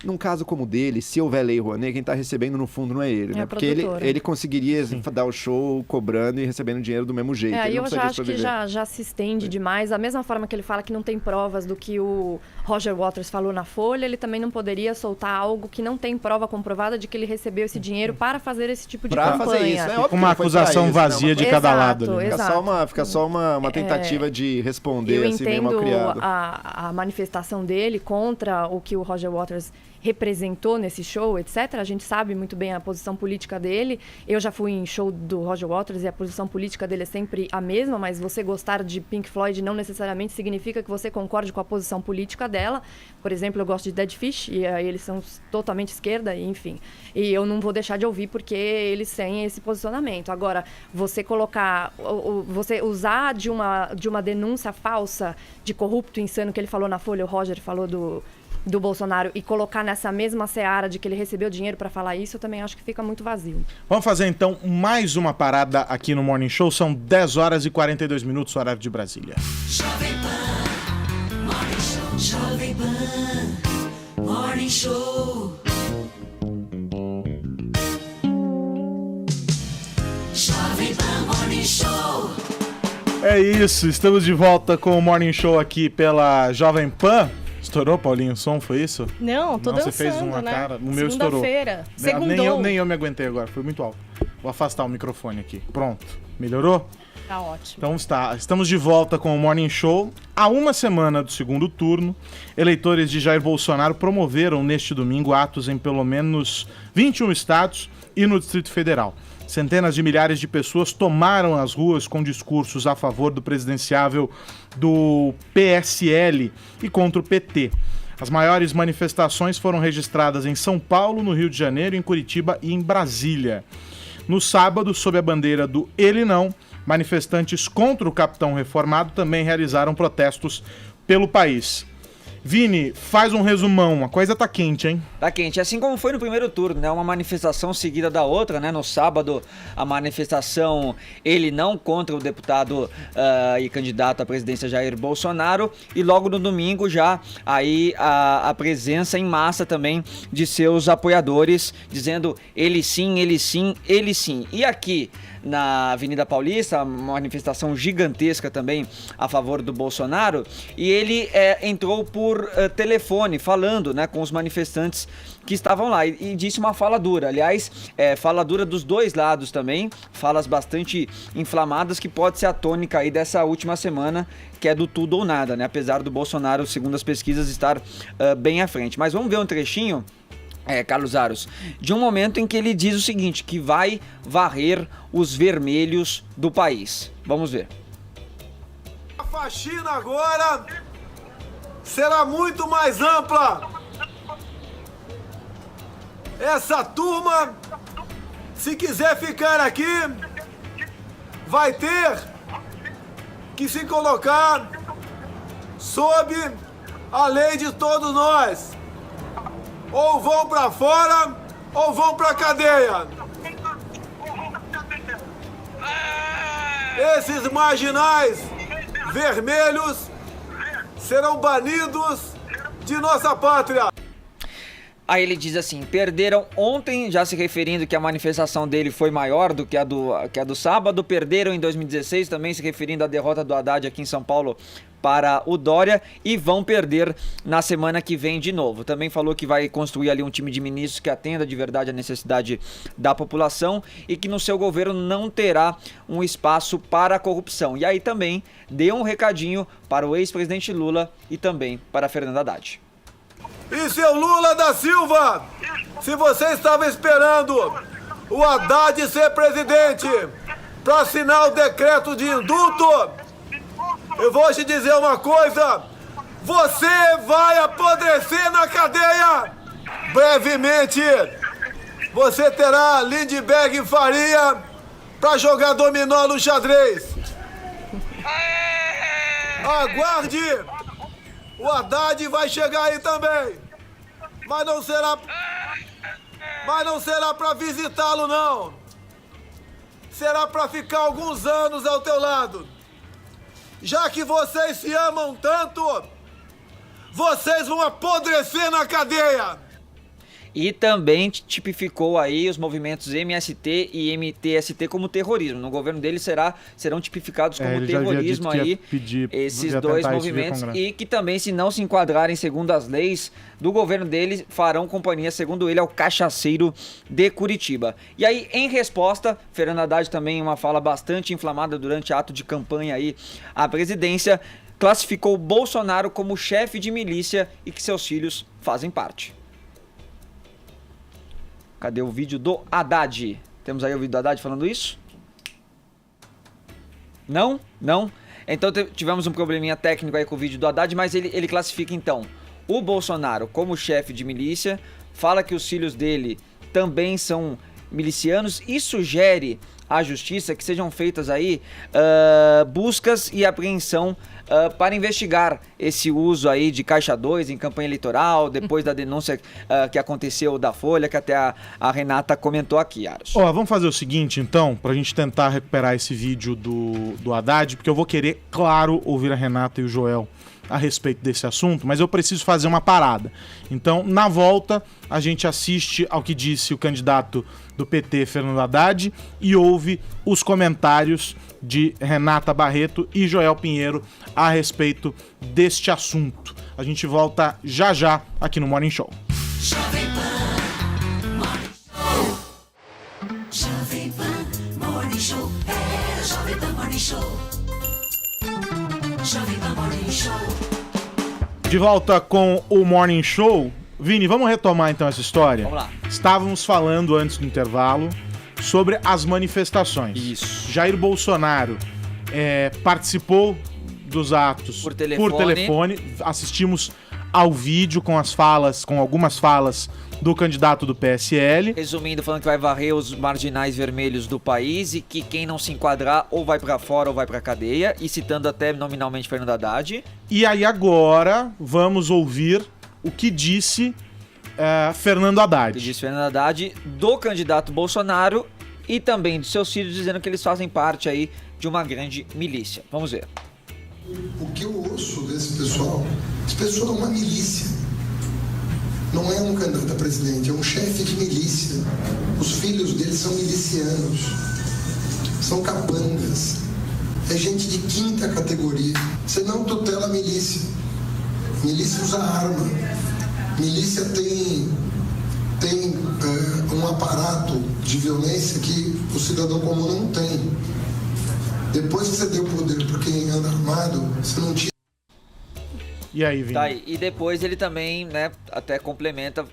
Num caso como o dele, se houver Lei Rouanet, quem está recebendo no fundo não é ele, né? Porque ele conseguiria dar o show cobrando e recebendo dinheiro do mesmo jeito. Aí eu já acho que já se estende demais. Da mesma forma que ele fala que não tem provas do que o Roger Waters falou na Folha, ele também não poderia soltar algo que não tem prova comprovada de que ele recebeu esse dinheiro para fazer esse tipo de campanha. Fazer isso, né? Fica uma acusação vazia de cada lado. Né? Fica só uma tentativa de responder, eu assim, meio mal entendo criado. a manifestação dele contra o que o Roger Waters representou nesse show, etc. A gente sabe muito bem a posição política dele. Eu já fui em show do Roger Waters e a posição política dele é sempre a mesma, mas você gostar de Pink Floyd não necessariamente significa que você concorde com a posição política dela. Por exemplo, eu gosto de Dead Fish e eles são totalmente esquerda, enfim. E eu não vou deixar de ouvir porque eles têm esse posicionamento. Agora, você colocar, você usar de uma denúncia falsa de corrupto insano que ele falou na Folha, o Roger falou do Bolsonaro, e colocar nessa mesma seara de que ele recebeu dinheiro para falar isso, eu também acho que fica muito vazio. Vamos fazer então mais uma parada aqui no Morning Show. São 10 horas e 42 minutos, horário de Brasília. Jovem Pan Morning Show. Jovem Pan Morning Show. Jovem Pan Morning Show. É isso, estamos de volta com o Morning Show aqui pela Jovem Pan. Estourou, Paulinho, o som, foi isso? Não, tô dançando, você fez uma né? cara, o meu estourou. Segunda-feira, segundou. Nem eu me aguentei agora, foi muito alto. Vou afastar o microfone aqui. Pronto, melhorou? Tá ótimo. Então estamos de volta com o Morning Show. Há uma semana do segundo turno, eleitores de Jair Bolsonaro promoveram neste domingo atos em pelo menos 21 estados e no Distrito Federal. Centenas de milhares de pessoas tomaram as ruas com discursos a favor do presidenciável do PSL e contra o PT. As maiores manifestações foram registradas em São Paulo, no Rio de Janeiro, em Curitiba e em Brasília. No sábado, sob a bandeira do Ele Não, manifestantes contra o capitão reformado também realizaram protestos pelo país. Vini, faz um resumão, a coisa tá quente, hein? Tá quente, assim como foi no primeiro turno, né? Uma manifestação seguida da outra, né? No sábado, a manifestação Ele Não contra o deputado e candidato à presidência Jair Bolsonaro, e logo no domingo já aí a presença em massa também de seus apoiadores, dizendo ele sim, ele sim, ele sim. E aqui na Avenida Paulista, uma manifestação gigantesca também a favor do Bolsonaro, e ele entrou por por telefone, falando, né, com os manifestantes que estavam lá. E disse uma fala dura. Aliás, fala dura dos dois lados também. Falas bastante inflamadas, que pode ser a tônica aí dessa última semana, que é do tudo ou nada, né? Apesar do Bolsonaro, segundo as pesquisas, estar bem à frente. Mas vamos ver um trechinho, Carlos Aros, de um momento em que ele diz o seguinte, que vai varrer os vermelhos do país. Vamos ver. A faxina agora será muito mais ampla. Essa turma, se quiser ficar aqui, vai ter que se colocar sob a lei de todos nós. Ou vão para fora, ou vão para cadeia. Esses marginais vermelhos serão banidos de nossa pátria. Aí ele diz assim, perderam ontem, já se referindo que a manifestação dele foi maior do que a do sábado, perderam em 2016, também se referindo à derrota do Haddad aqui em São Paulo para o Dória, e vão perder na semana que vem de novo. Também falou que vai construir ali um time de ministros que atenda de verdade a necessidade da população e que no seu governo não terá um espaço para a corrupção. E aí também deu um recadinho para o ex-presidente Lula e também para Fernando Haddad. E seu Lula da Silva, se você estava esperando o Haddad ser presidente para assinar o decreto de indulto, eu vou te dizer uma coisa, você vai apodrecer na cadeia. Brevemente, você terá Lindbergh e Faria para jogar dominó no xadrez. Aguarde! O Haddad vai chegar aí também, mas não será para visitá-lo, não. Será para ficar alguns anos ao teu lado. Já que vocês se amam tanto, vocês vão apodrecer na cadeia. E também tipificou aí os movimentos MST e MTST como terrorismo. No governo dele serão tipificados como terrorismo aí esses dois movimentos, e que também, se não se enquadrarem segundo as leis do governo dele, farão companhia, segundo ele, ao cachaceiro de Curitiba. E aí, em resposta, Fernando Haddad também, uma fala bastante inflamada durante ato de campanha aí à presidência, classificou Bolsonaro como chefe de milícia e que seus filhos fazem parte. Cadê o vídeo do Haddad? Temos aí o vídeo do Haddad falando isso? Não? Não? Então tivemos um probleminha técnico aí com o vídeo do Haddad, mas ele classifica então o Bolsonaro como chefe de milícia, fala que os filhos dele também são milicianos e sugere à justiça que sejam feitas aí buscas e apreensão para investigar esse uso aí de Caixa 2 em campanha eleitoral, depois da denúncia que aconteceu da Folha, que até a Renata comentou aqui, Aros. Vamos fazer o seguinte, então, pra gente tentar recuperar esse vídeo do Haddad, porque eu vou querer, claro, ouvir a Renata e o Joel a respeito desse assunto, mas eu preciso fazer uma parada. Então, na volta, a gente assiste ao que disse o candidato do PT, Fernando Haddad, e ouve os comentários de Renata Barreto e Joel Pinheiro a respeito deste assunto. A gente volta já já aqui no Morning Show. Jovem Pan Morning Show. Jovem Pan Morning Show. Jovem Pan Morning Show. Jovem Pan Morning Show. De volta com o Morning Show. Vini, vamos retomar então essa história? Vamos lá. Estávamos falando antes do intervalo sobre as manifestações. Isso. Jair Bolsonaro participou dos atos por telefone. Assistimos ao vídeo com algumas falas do candidato do PSL. Resumindo, falando que vai varrer os marginais vermelhos do país e que quem não se enquadrar ou vai pra fora ou vai pra cadeia, e citando até nominalmente Fernando Haddad. E aí agora vamos ouvir o que disse Fernando Haddad. O que disse Fernando Haddad do candidato Bolsonaro e também de seus filhos, dizendo que eles fazem parte aí de uma grande milícia. Vamos ver. O que eu ouço desse pessoal, esse pessoal é uma milícia. Não é um candidato a presidente, é um chefe de milícia. Os filhos deles são milicianos, são capangas, é gente de quinta categoria. Você não tutela a milícia. Milícia usa arma. Milícia tem um aparato de violência que o cidadão comum não tem. Depois que você deu poder para quem anda armado, você não tinha. E aí, Vini? Tá, e depois ele também, né, até complementa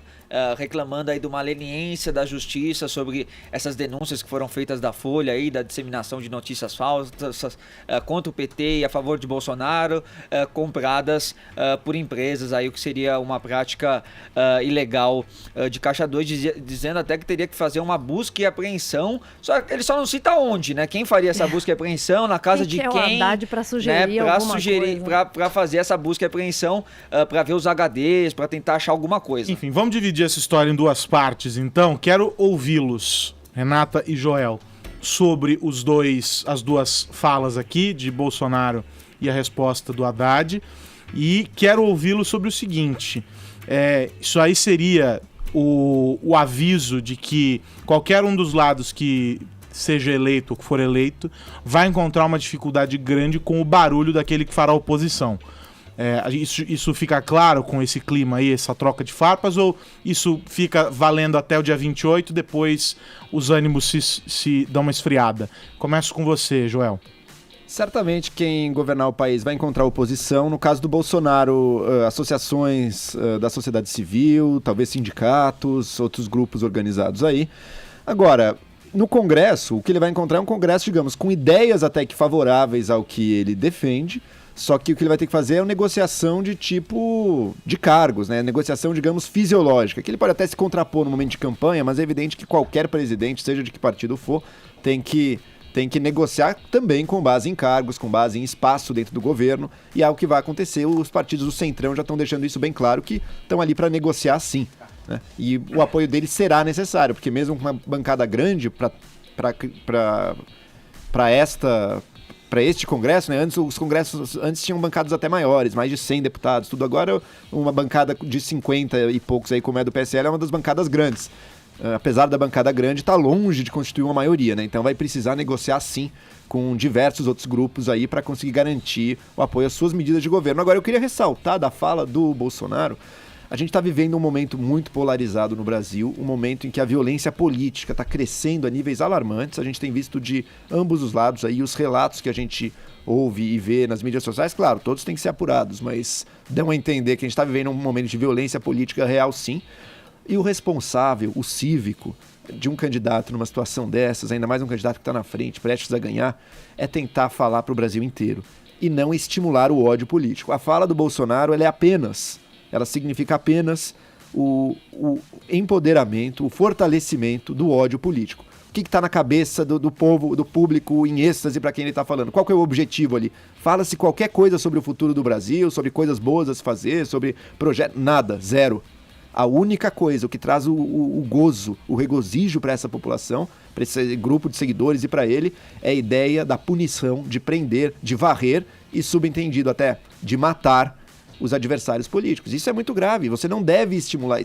reclamando aí de uma leniência da justiça sobre essas denúncias que foram feitas da Folha aí, da disseminação de notícias falsas contra o PT e a favor de Bolsonaro, compradas por empresas aí, o que seria uma prática ilegal de Caixa 2, dizendo até que teria que fazer uma busca e apreensão, ele só não cita onde, né? Quem faria essa busca e apreensão, na casa de quem, para sugerir, né, alguma coisa. Para fazer essa busca e apreensão, para ver os HDs, para tentar achar alguma coisa. Enfim, vamos dividir essa história em duas partes, então. Quero ouvi-los, Renata e Joel, sobre as duas falas aqui de Bolsonaro e a resposta do Haddad. E quero ouvi-los sobre o seguinte: isso aí seria o aviso de que qualquer um dos lados que seja eleito ou que for eleito vai encontrar uma dificuldade grande com o barulho daquele que fará oposição. Isso fica claro com esse clima aí, essa troca de farpas, ou isso fica valendo até o dia 28, depois os ânimos se dão uma esfriada? Começo com você, Joel. Certamente quem governar o país vai encontrar oposição. No caso do Bolsonaro, associações da sociedade civil, talvez sindicatos, outros grupos organizados aí. Agora, no Congresso, o que ele vai encontrar é um Congresso, digamos, com ideias até que favoráveis ao que ele defende. Só que o que ele vai ter que fazer é uma negociação de tipo de cargos, né? Negociação, digamos, fisiológica, que ele pode até se contrapor no momento de campanha, mas é evidente que qualquer presidente, seja de que partido for, tem que negociar também com base em cargos, com base em espaço dentro do governo, e é o que vai acontecer. Os partidos do Centrão já estão deixando isso bem claro, que estão ali para negociar sim, né? E o apoio deles será necessário, porque mesmo com uma bancada grande para este Congresso, né? Os congressos antes tinham bancadas até maiores, mais de 100 deputados, tudo. Agora uma bancada de 50 e poucos aí, como é do PSL, é uma das bancadas grandes. Apesar da bancada grande, está longe de constituir uma maioria, né? Então vai precisar negociar sim com diversos outros grupos aí para conseguir garantir o apoio às suas medidas de governo. Agora eu queria ressaltar da fala do Bolsonaro. A gente está vivendo um momento muito polarizado no Brasil, um momento em que a violência política está crescendo a níveis alarmantes. A gente tem visto de ambos os lados aí os relatos que a gente ouve e vê nas mídias sociais. Claro, todos têm que ser apurados, mas dão a entender que a gente está vivendo um momento de violência política real, sim. E o responsável, o cívico de um candidato numa situação dessas, ainda mais um candidato que está na frente, prestes a ganhar, é tentar falar para o Brasil inteiro e não estimular o ódio político. A fala do Bolsonaro, ela significa apenas o empoderamento, o fortalecimento do ódio político. O que está na cabeça do povo, do público em êxtase para quem ele está falando? Qual que é o objetivo ali? Fala-se qualquer coisa sobre o futuro do Brasil, sobre coisas boas a se fazer, sobre projeto, nada, zero. A única coisa, o que traz o gozo, o regozijo para essa população, para esse grupo de seguidores e para ele, é a ideia da punição, de prender, de varrer e, subentendido até, de matar os adversários políticos. Isso é muito grave, você não deve estimular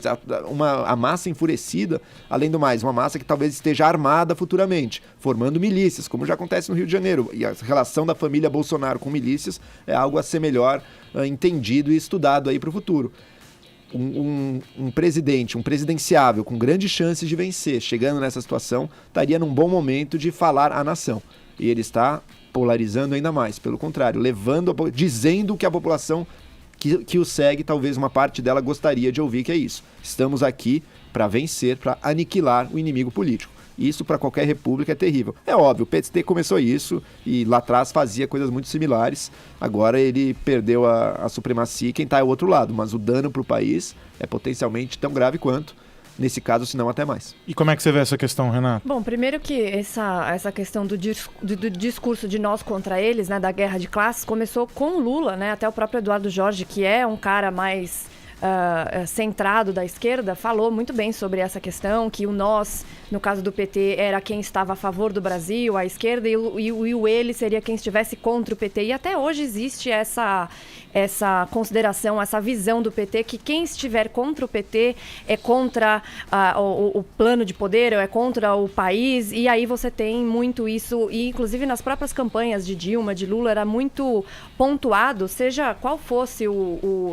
a massa enfurecida, além do mais, uma massa que talvez esteja armada futuramente, formando milícias, como já acontece no Rio de Janeiro. E a relação da família Bolsonaro com milícias é algo a ser melhor entendido e estudado aí para o futuro. Um presidente, um presidenciável com grandes chances de vencer, chegando nessa situação, estaria num bom momento de falar à nação. E ele está polarizando ainda mais, pelo contrário, dizendo que a população que o segue, talvez uma parte dela gostaria de ouvir, que é isso. Estamos aqui para vencer, para aniquilar o inimigo político. Isso para qualquer república é terrível. É óbvio, o PST começou isso e lá atrás fazia coisas muito similares. Agora ele perdeu a supremacia e quem está é o outro lado. Mas o dano para o país é potencialmente tão grave quanto, nesse caso, se não até mais. E como é que você vê essa questão, Renato? Bom, primeiro que essa questão do discurso de nós contra eles, né, da guerra de classes, começou com o Lula, né? Até o próprio Eduardo Jorge, que é um cara mais centrado da esquerda, falou muito bem sobre essa questão, que o nós, no caso do PT, era quem estava a favor do Brasil, a esquerda, e o ele seria quem estivesse contra o PT. E até hoje existe essa consideração, essa visão do PT, que quem estiver contra o PT é contra o plano de poder, ou é contra o país, e aí você tem muito isso, e inclusive nas próprias campanhas de Dilma, de Lula, era muito pontuado, seja qual fosse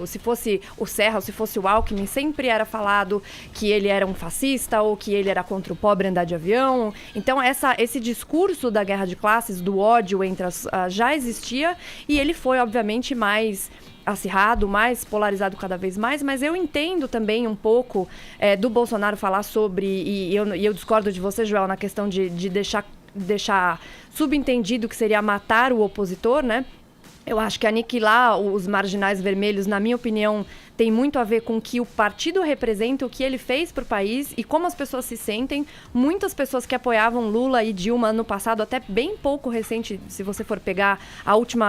se fosse o Serra ou se fosse o Alckmin, sempre era falado que ele era um fascista ou que ele era contra o pobre andar de avião. Então esse discurso da guerra de classes, do ódio entre já existia, e ele foi obviamente mais acirrado, mais polarizado cada vez mais, mas eu entendo também um pouco do Bolsonaro falar sobre, e eu discordo de você, Joel, na questão de deixar subentendido que seria matar o opositor, né? Eu acho que aniquilar os marginais vermelhos, na minha opinião, tem muito a ver com o que o partido representa, o que ele fez para o país e como as pessoas se sentem. Muitas pessoas que apoiavam Lula e Dilma no passado, até bem pouco recente, se você for pegar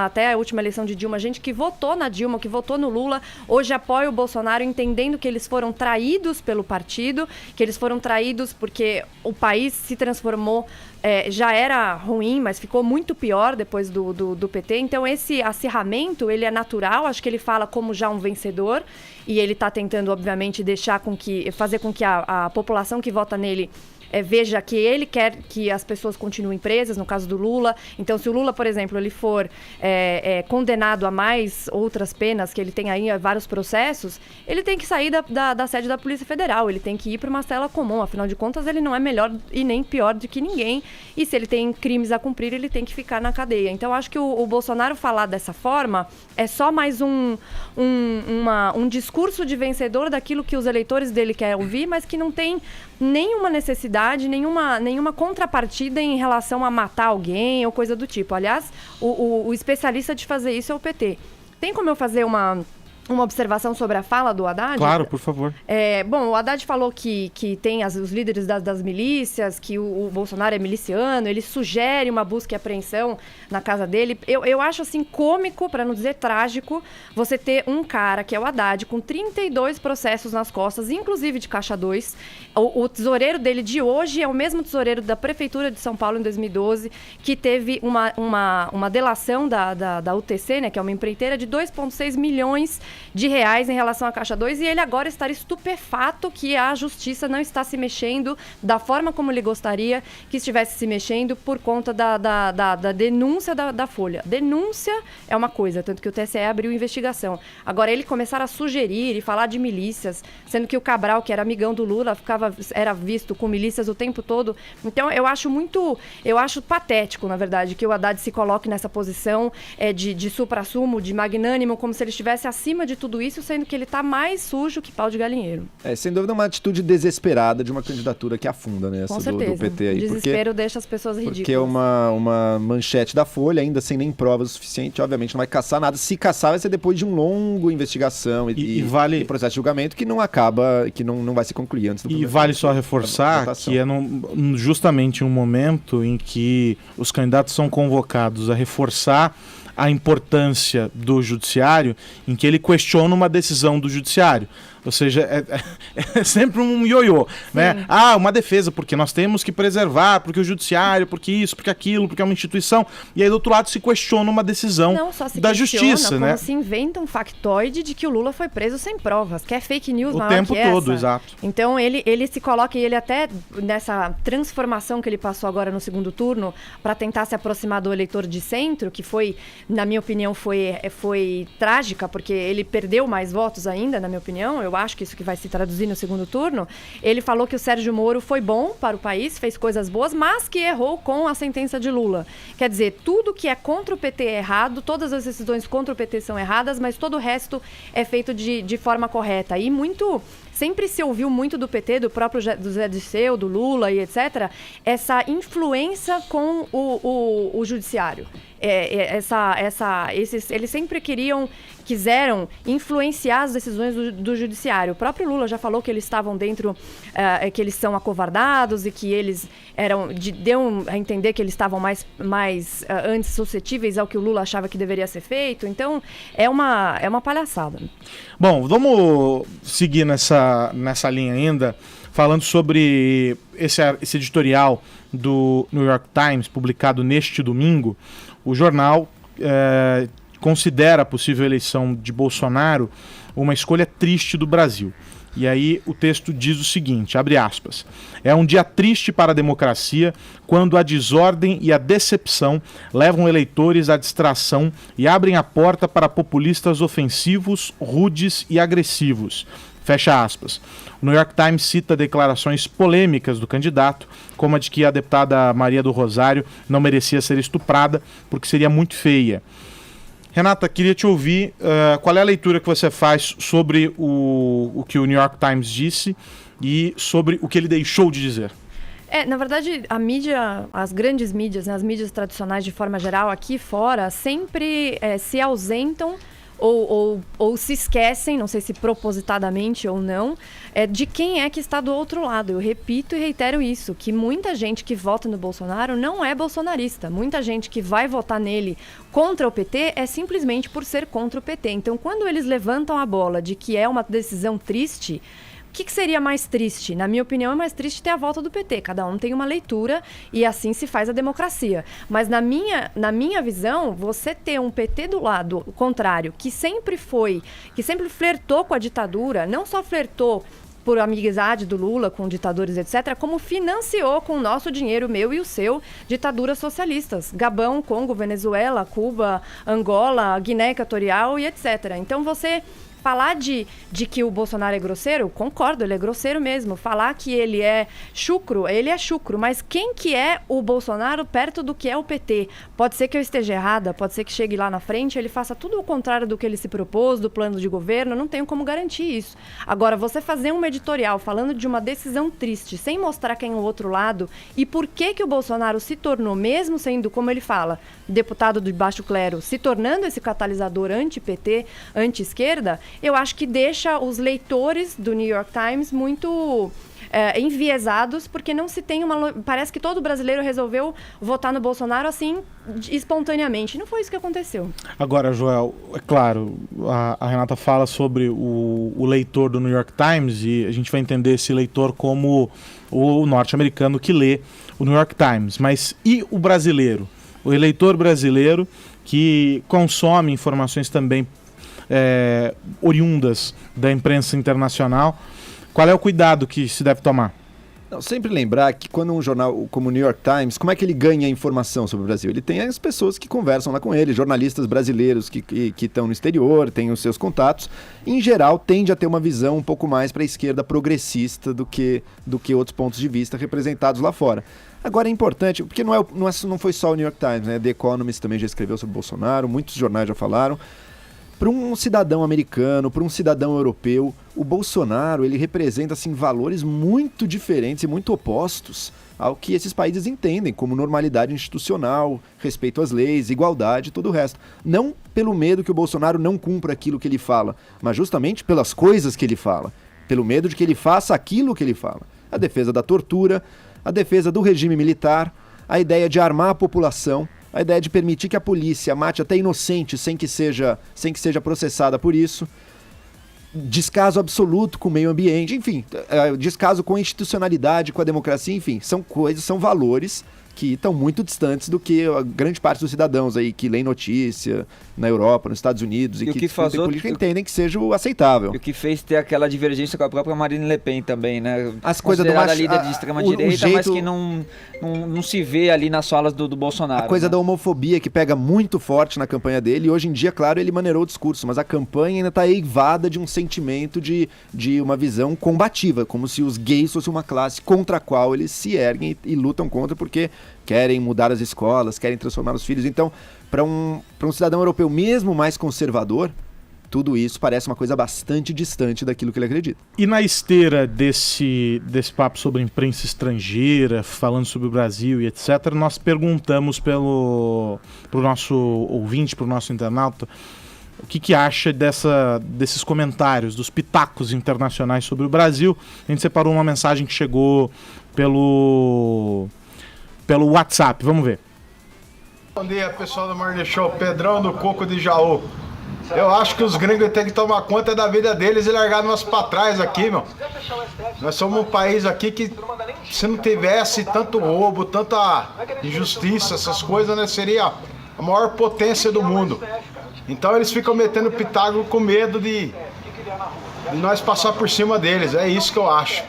até a última eleição de Dilma, gente que votou na Dilma, que votou no Lula, hoje apoia o Bolsonaro, entendendo que eles foram traídos pelo partido, que eles foram traídos porque o país se transformou, já era ruim, mas ficou muito pior depois do PT. Então esse acirramento, ele é natural, acho que ele fala como já um vencedor, e ele está tentando, obviamente, fazer com que a população que vota nele veja que ele quer que as pessoas continuem presas, no caso do Lula. Então, se o Lula, por exemplo, ele for condenado a mais outras penas, que ele tem aí vários processos, ele tem que sair da sede da Polícia Federal, ele tem que ir para uma cela comum, afinal de contas ele não é melhor e nem pior do que ninguém, e se ele tem crimes a cumprir, ele tem que ficar na cadeia. Então, acho que o Bolsonaro falar dessa forma é só mais um discurso de vencedor daquilo que os eleitores dele querem ouvir, mas que não tem nenhuma necessidade, nenhuma contrapartida em relação a matar alguém ou coisa do tipo. Aliás, o especialista de fazer isso é o PT. Tem como eu fazer uma observação sobre a fala do Haddad? Claro, por favor. Bom, o Haddad falou que tem os líderes das milícias, que o Bolsonaro é miliciano, ele sugere uma busca e apreensão na casa dele. Eu acho, assim, cômico, para não dizer trágico, você ter um cara, que é o Haddad, com 32 processos nas costas, inclusive de Caixa 2. O tesoureiro dele de hoje é o mesmo tesoureiro da Prefeitura de São Paulo em 2012, que teve uma delação da UTC, né, que é uma empreiteira, de 2,6 milhões de reais em relação à Caixa 2, e ele agora está estupefato que a justiça não está se mexendo da forma como ele gostaria que estivesse se mexendo por conta da denúncia da Folha. Denúncia é uma coisa, tanto que o TSE abriu investigação. Agora, ele começar a sugerir e falar de milícias, sendo que o Cabral, que era amigão do Lula, era visto com milícias o tempo todo. Então, eu acho patético, na verdade, que o Haddad se coloque nessa posição de supra-sumo, de magnânimo, como se ele estivesse acima de tudo isso, sendo que ele está mais sujo que pau de galinheiro. Sem dúvida, uma atitude desesperada de uma candidatura que afunda, né? Com certeza. Do PT aí. O desespero deixa as pessoas ridículas. Porque uma manchete da Folha, ainda sem nem provas o suficiente, obviamente não vai caçar nada. Se caçar, vai ser depois de um longo investigação e processo de julgamento que não acaba, que não vai se concluir antes do E vale só reforçar que é justamente um momento em que os candidatos são convocados a reforçar a importância do judiciário, em que ele questiona uma decisão do judiciário. Ou seja, é sempre um ioiô, né? Uma defesa, porque nós temos que preservar, porque o judiciário, porque isso, porque aquilo, porque é uma instituição. E aí, do outro lado, se questiona uma decisão da justiça, como né? se inventa um factoide de que o Lula foi preso sem provas, que é fake news o maior tempo que essa. todo, exato. Então, ele se coloca, e ele até, nessa transformação que ele passou agora no segundo turno, para tentar se aproximar do eleitor de centro, que foi, na minha opinião, foi trágica, porque ele perdeu mais votos ainda, na minha opinião. Eu acho que isso que vai se traduzir no segundo turno. Ele falou que o Sérgio Moro foi bom para o país, fez coisas boas, mas que errou com a sentença de Lula. Quer dizer, tudo que é contra o PT é errado, todas as decisões contra o PT são erradas, mas todo o resto é feito de forma correta. E sempre se ouviu muito do PT, do próprio do Zé Dirceu, do Lula e etc., essa influência com o judiciário. Eles sempre quiseram influenciar as decisões do judiciário. O próprio Lula já falou que eles estavam dentro, que eles são acovardados e que eles deu a entender que eles estavam mais antes suscetíveis ao que o Lula achava que deveria ser feito. Então, é uma palhaçada. Bom, vamos seguir nessa linha ainda, falando sobre esse editorial do New York Times, publicado neste domingo. O jornal considera a possível eleição de Bolsonaro uma escolha triste do Brasil. E aí o texto diz o seguinte, abre aspas, é um dia triste para a democracia quando a desordem e a decepção levam eleitores à distração e abrem a porta para populistas ofensivos, rudes e agressivos. Fecha aspas. O New York Times cita declarações polêmicas do candidato, como a de que a deputada Maria do Rosário não merecia ser estuprada porque seria muito feia. Renata, queria te ouvir, qual é a leitura que você faz sobre o que o New York Times disse e sobre o que ele deixou de dizer? Na verdade, a mídia, as grandes mídias, né, as mídias tradicionais de forma geral aqui fora, sempre se ausentam ou se esquecem, não sei se propositadamente ou não, de quem é que está do outro lado. Eu repito e reitero isso, que muita gente que vota no Bolsonaro não é bolsonarista. Muita gente que vai votar nele contra o PT é simplesmente por ser contra o PT. Então, quando eles levantam a bola de que é uma decisão triste, o que seria mais triste? Na minha opinião, é mais triste ter a volta do PT. Cada um tem uma leitura e assim se faz a democracia. Mas na minha visão, você ter um PT do lado contrário, que sempre flertou com a ditadura, não só flertou por amizade do Lula com ditadores, etc., como financiou com o nosso dinheiro, meu e o seu, ditaduras socialistas. Gabão, Congo, Venezuela, Cuba, Angola, Guiné Equatorial e etc. Então você falar de que o Bolsonaro é grosseiro, concordo, ele é grosseiro mesmo. Falar que ele é chucro, mas quem que é o Bolsonaro perto do que é o PT? Pode ser que eu esteja errada, pode ser que chegue lá na frente, ele faça tudo o contrário do que ele se propôs, do plano de governo, não tenho como garantir isso. Agora, você fazer um editorial falando de uma decisão triste, sem mostrar quem é o outro lado e por que o Bolsonaro se tornou, mesmo sendo, como ele fala, deputado de baixo clero, se tornando esse catalisador anti-PT, anti-esquerda, eu acho que deixa os leitores do New York Times muito enviesados, porque não se tem uma... Parece que todo brasileiro resolveu votar no Bolsonaro assim, espontaneamente. Não foi isso que aconteceu. Agora, Joel, é claro, a Renata fala sobre o leitor do New York Times e a gente vai entender esse leitor como o norte-americano que lê o New York Times. Mas e o brasileiro? O eleitor brasileiro que consome informações também oriundas da imprensa internacional, qual é o cuidado que se deve tomar? Não, sempre lembrar que quando um jornal como o New York Times, como é que ele ganha informação sobre o Brasil? Ele tem as pessoas que conversam lá com ele, jornalistas brasileiros que estão no exterior, têm os seus contatos. Em geral, tende a ter uma visão um pouco mais para a esquerda progressista do que outros pontos de vista representados lá fora. Agora é importante, porque não foi só o New York Times, né? The Economist também já escreveu sobre o Bolsonaro, muitos jornais já falaram. Para um cidadão americano, para um cidadão europeu, o Bolsonaro ele representa assim, valores muito diferentes e muito opostos ao que esses países entendem como normalidade institucional, respeito às leis, igualdade e todo o resto. Não pelo medo que o Bolsonaro não cumpra aquilo que ele fala, mas justamente pelas coisas que ele fala, pelo medo de que ele faça aquilo que ele fala. A defesa da tortura, a defesa do regime militar, a ideia de armar a população, a ideia de permitir que a polícia mate até inocente sem que seja processada por isso, descaso absoluto com o meio ambiente, enfim, descaso com a institucionalidade, com a democracia, enfim, são valores que estão muito distantes do que a grande parte dos cidadãos aí que leem notícia na Europa, nos Estados Unidos e que discutem política entendem que seja o aceitável. E o que fez ter aquela divergência com a própria Marine Le Pen também, né? As coisas do líder de extrema-direita, mas que não se vê ali nas falas do Bolsonaro. A coisa né? da homofobia que pega muito forte na campanha dele, e hoje em dia, claro, ele maneirou o discurso, mas a campanha ainda está eivada de um sentimento de uma visão combativa, como se os gays fossem uma classe contra a qual eles se erguem e lutam contra porque querem mudar as escolas, querem transformar os filhos. Então, para um cidadão europeu mesmo mais conservador, tudo isso parece uma coisa bastante distante daquilo que ele acredita. E na esteira desse papo sobre imprensa estrangeira, falando sobre o Brasil e etc., nós perguntamos pro nosso ouvinte, pro nosso internauta, o que acha desses comentários, dos pitacos internacionais sobre o Brasil. A gente separou uma mensagem que chegou pelo WhatsApp, vamos ver. Bom dia, pessoal do Morning Show, Pedrão do Coco de Jaú. Eu acho que os gringos têm que tomar conta da vida deles e largar nós pra trás aqui, meu. Nós somos um país aqui que, se não tivesse tanto roubo, tanta injustiça, essas coisas, né, seria a maior potência do mundo. Então eles ficam metendo Pitágoras com medo de nós passar por cima deles. É isso que eu acho.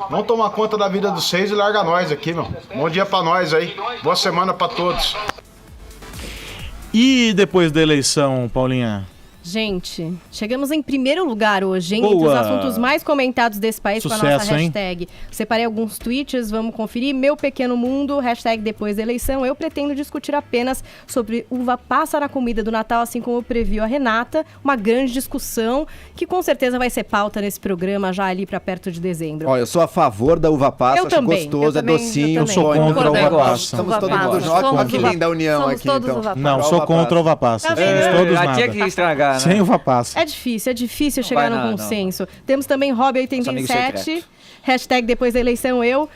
Vamos tomar conta da vida dos seis e larga nós aqui, meu. Bom dia pra nós aí. Boa semana pra todos. E depois da eleição, Paulinha? Gente, chegamos em primeiro lugar hoje, hein? Boa. Entre os assuntos mais comentados desse país. Sucesso, com a nossa hein? hashtag. Separei alguns tweets, vamos conferir. Meu Pequeno Mundo, hashtag depois da eleição. Eu pretendo discutir apenas sobre uva passa na comida do Natal, assim como previu a Renata. Uma grande discussão que com certeza vai ser pauta nesse programa já ali pra perto de dezembro. Olha, eu sou a favor da uva passa, Eu acho também, gostoso, eu é também, docinho. eu sou contra a uva passa. Estamos todos do Joca, que linda união Somos aqui, todos então. uva passa. Não, sou contra a uva passa. Somos todos Já nada. tinha que estragar, né? Sem uva passa. É difícil chegar vai num não. consenso. Temos também Nosso amigo Hobby87, secreto. hashtag depois da eleição eu.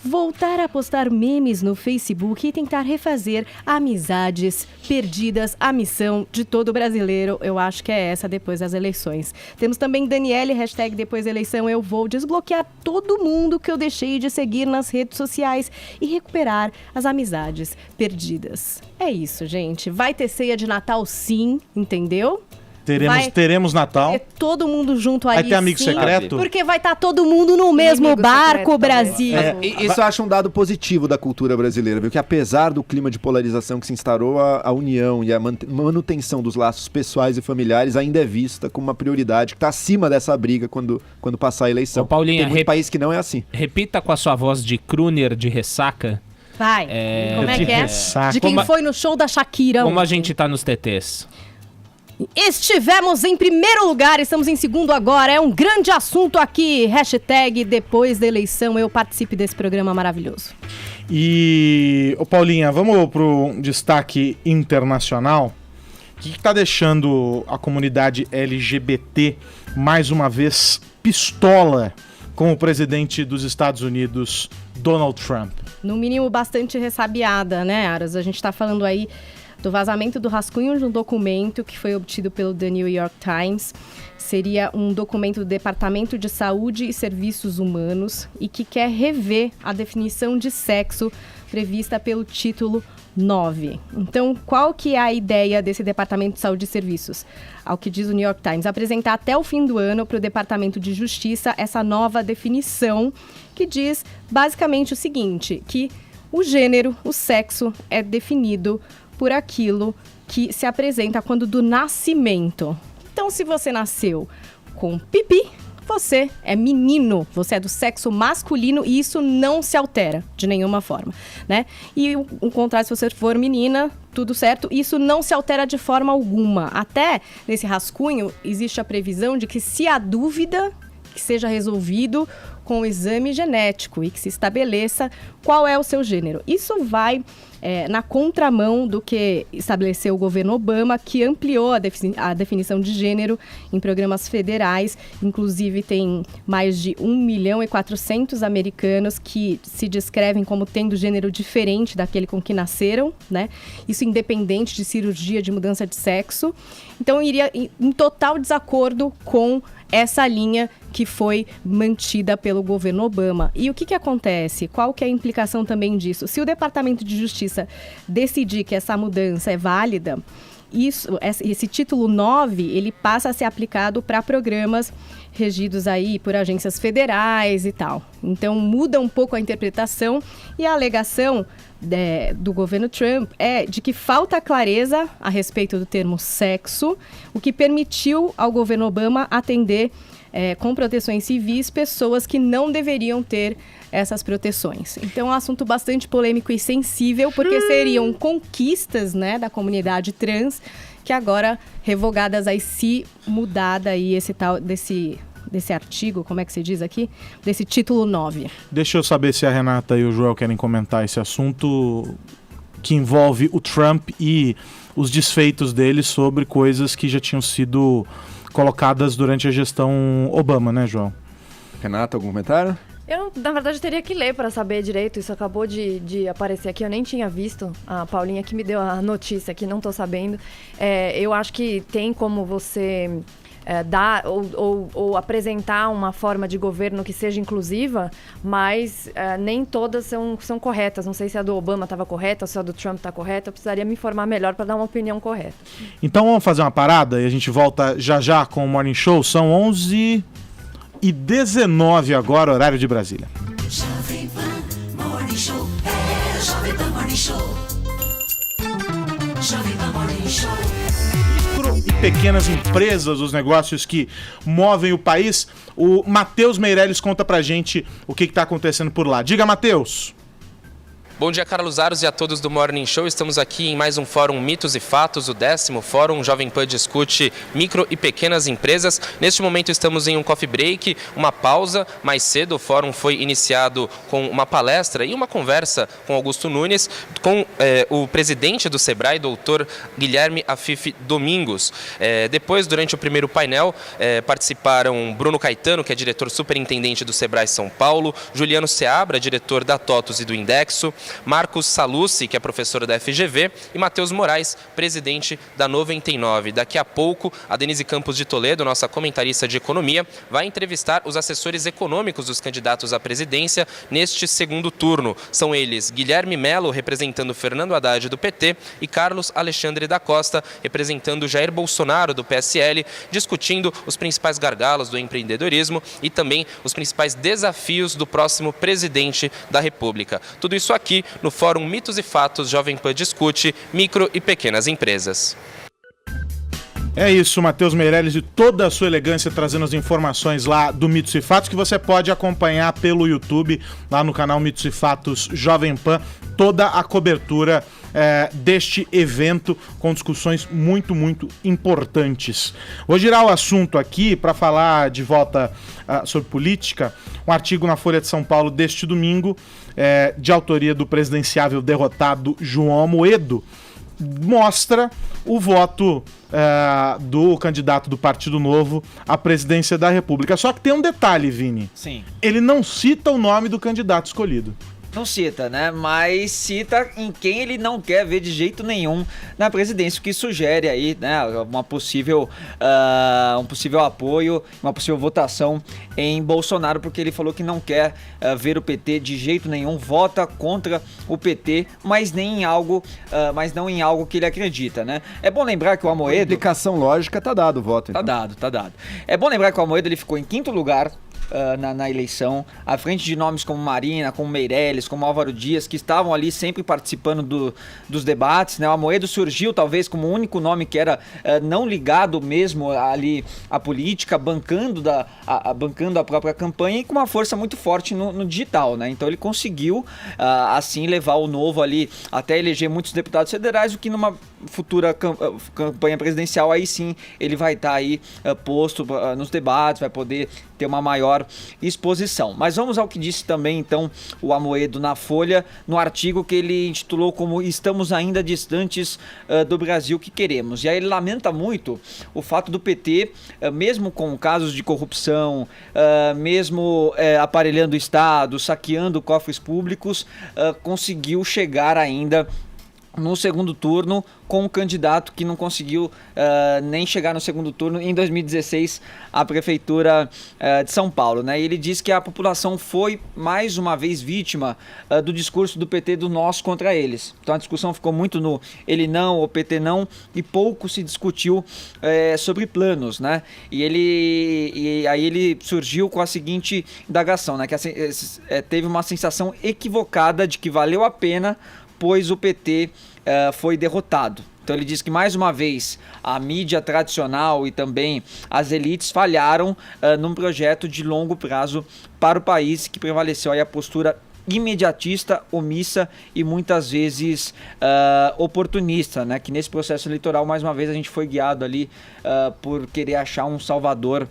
Voltar a postar memes no Facebook e tentar refazer amizades perdidas, a missão de todo brasileiro. Eu acho que é essa depois das eleições. Temos também Daniele, hashtag depois da eleição eu vou desbloquear todo mundo que eu deixei de seguir nas redes sociais e recuperar as amizades perdidas. É isso, gente. Vai ter ceia de Natal sim, entendeu? Teremos Natal. Ter todo mundo junto aí. Vai ter amigo sim, secreto? Porque vai estar todo mundo no mesmo Inimigo barco, secreto, Brasil. Isso eu acho um dado positivo da cultura brasileira, viu? Que apesar do clima de polarização que se instaurou, a união e a manutenção dos laços pessoais e familiares ainda é vista como uma prioridade que está acima dessa briga quando passar a eleição. Ô, Paulinha, Tem muito país que não é assim. Repita com a sua voz de crooner de ressaca. Vai. Como é de que é? ressaca. De quem Como a- foi no show da Shakira. Como a ontem. gente tá nos TTs. Estivemos em primeiro lugar, estamos em segundo agora. É um grande assunto aqui. Hashtag depois da eleição eu participe desse programa maravilhoso. E, ô Paulinha, vamos pro destaque internacional. O que tá deixando a comunidade LGBT mais uma vez pistola com o presidente dos Estados Unidos, Donald Trump? No mínimo bastante ressabiada, né, Aras? A gente tá falando aí do vazamento do rascunho de um documento que foi obtido pelo The New York Times. Seria um documento do Departamento de Saúde e Serviços Humanos e que quer rever a definição de sexo prevista pelo título 9. Então, qual que é a ideia desse Departamento de Saúde e Serviços? Ao que diz o New York Times, apresentar até o fim do ano para o Departamento de Justiça essa nova definição que diz basicamente o seguinte, que o gênero, o sexo, é definido por aquilo que se apresenta quando do nascimento. Então, se você nasceu com pipi, você é menino, você é do sexo masculino e isso não se altera de nenhuma forma, né? E o contrário, se você for menina, tudo certo, isso não se altera de forma alguma. Até nesse rascunho existe a previsão de que se há dúvida, que seja resolvido com o exame genético e que se estabeleça qual é o seu gênero. Isso vai na contramão do que estabeleceu o governo Obama, que ampliou a definição de gênero em programas federais. Inclusive, tem mais de 1.400.000 americanos que se descrevem como tendo gênero diferente daquele com que nasceram, né? Isso independente de cirurgia de mudança de sexo. Então, iria em total desacordo com essa linha que foi mantida pelo governo Obama. E o que acontece? Qual que é a implicação também disso? Se o Departamento de Justiça decidir que essa mudança é válida, esse título 9, ele passa a ser aplicado para programas regidos aí por agências federais e tal. Então, muda um pouco a interpretação e a alegação do governo Trump é de que falta clareza a respeito do termo sexo, o que permitiu ao governo Obama atender com proteções civis pessoas que não deveriam ter essas proteções. Então é um assunto bastante polêmico e sensível, porque seriam conquistas, né, da comunidade trans que agora revogadas aí, se mudada aí esse tal desse artigo, como é que se diz aqui? Desse título 9. Deixa eu saber se a Renata e o Joel querem comentar esse assunto que envolve o Trump e os desfeitos dele sobre coisas que já tinham sido colocadas durante a gestão Obama, né, Joel? Renata, algum comentário? Eu, na verdade, teria que ler para saber direito. Isso acabou de aparecer aqui. Eu nem tinha visto. A Paulinha que me deu a notícia aqui, não estou sabendo. Eu acho que tem como você dar ou apresentar uma forma de governo que seja inclusiva, mas nem todas são corretas. Não sei se a do Obama estava correta ou se a do Trump está correta. Eu precisaria me informar melhor para dar uma opinião correta. Então vamos fazer uma parada e a gente volta já com o Morning Show. São 11h19 agora, horário de Brasília. Jovem Pan Morning Show, Jovem Pan Morning Show. Jovem Pan Morning Show. Micro e pequenas empresas, os negócios que movem o país. O Matheus Meirelles conta pra gente o que está acontecendo por lá. Diga, Matheus. Bom dia, Carlos Aros, e a todos do Morning Show. Estamos aqui em mais um Fórum Mitos e Fatos, o 10º Fórum Jovem Pan discute micro e pequenas empresas. Neste momento estamos em um coffee break, uma pausa. Mais cedo o fórum foi iniciado com uma palestra e uma conversa com Augusto Nunes, com o presidente do Sebrae, doutor Guilherme Afif Domingos. Depois, durante o primeiro painel, participaram Bruno Caetano, que é diretor superintendente do Sebrae São Paulo, Juliano Seabra, diretor da TOTUS e do Indexo, Marcos Salucci, que é professor da FGV, e Matheus Moraes, presidente da 99. Daqui a pouco, a Denise Campos de Toledo, nossa comentarista de economia, vai entrevistar os assessores econômicos dos candidatos à presidência neste segundo turno. São eles Guilherme Melo, representando Fernando Haddad do PT, e Carlos Alexandre da Costa, representando Jair Bolsonaro do PSL, discutindo os principais gargalos do empreendedorismo e também os principais desafios do próximo presidente da República. Tudo isso aqui no Fórum Mitos e Fatos Jovem Pan discute micro e pequenas empresas. É isso, Matheus Meirelles e toda a sua elegância trazendo as informações lá do Mitos e Fatos, que você pode acompanhar pelo YouTube, lá no canal Mitos e Fatos Jovem Pan, toda a cobertura deste evento com discussões muito, muito importantes. Vou girar o assunto aqui para falar de volta sobre política. Um artigo na Folha de São Paulo deste domingo, de autoria do presidenciável derrotado João Amoedo, mostra o voto do candidato do Partido Novo à presidência da República. Só que tem um detalhe, Vini. Sim. Ele não cita o nome do candidato escolhido. Não cita, né? Mas cita em quem ele não quer ver de jeito nenhum na presidência, o que sugere aí, né, um possível apoio, uma possível votação em Bolsonaro, porque ele falou que não quer ver o PT de jeito nenhum, vota contra o PT, mas não em algo que ele acredita, né? É bom lembrar que o Amoedo... A implicação lógica tá dado o voto. Então. Tá dado. É bom lembrar que o Amoedo ele ficou em 5º lugar na eleição, à frente de nomes como Marina, como Meirelles, como Álvaro Dias, que estavam ali sempre participando dos debates, né? O Amoedo surgiu talvez como o único nome que era não ligado mesmo ali à política, bancando a própria campanha e com uma força muito forte no digital, né? Então ele conseguiu assim levar o Novo ali até eleger muitos deputados federais, o que numa futura campanha presidencial aí sim ele vai estar aí posto nos debates, vai poder ter uma maior exposição. Mas vamos ao que disse também então o Amoedo na Folha, no artigo que ele intitulou como "Estamos ainda distantes do Brasil que queremos". E aí ele lamenta muito o fato do PT, mesmo com casos de corrupção, mesmo aparelhando o Estado, saqueando cofres públicos, conseguiu chegar ainda no segundo turno com um candidato que não conseguiu nem chegar no segundo turno em 2016 à Prefeitura de São Paulo, né? E ele diz que a população foi mais uma vez vítima do discurso do PT do nós contra eles. Então a discussão ficou muito no ele não, o PT não, e pouco se discutiu sobre planos, né? E aí ele surgiu com a seguinte indagação, né? Que teve uma sensação equivocada de que valeu a pena, pois o PT foi derrotado. Então ele diz que mais uma vez a mídia tradicional e também as elites falharam num projeto de longo prazo para o país, que prevaleceu aí a postura imediatista, omissa e muitas vezes oportunista, né? Que nesse processo eleitoral, mais uma vez, a gente foi guiado ali por querer achar um salvador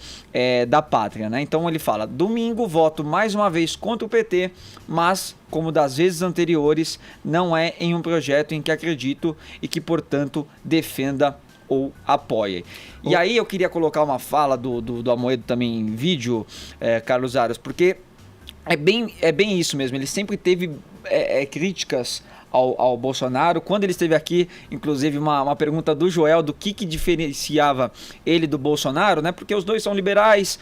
da pátria, né? Então ele fala: domingo voto mais uma vez contra o PT, mas como das vezes anteriores, não é em um projeto em que acredito e que, portanto, defenda ou apoie. E aí eu queria colocar uma fala do Amoedo também em vídeo, Carlos Aros, porque é bem isso mesmo. Ele sempre teve críticas ao Bolsonaro. Quando ele esteve aqui, inclusive uma pergunta do Joel do que diferenciava ele do Bolsonaro, né? Porque os dois são liberais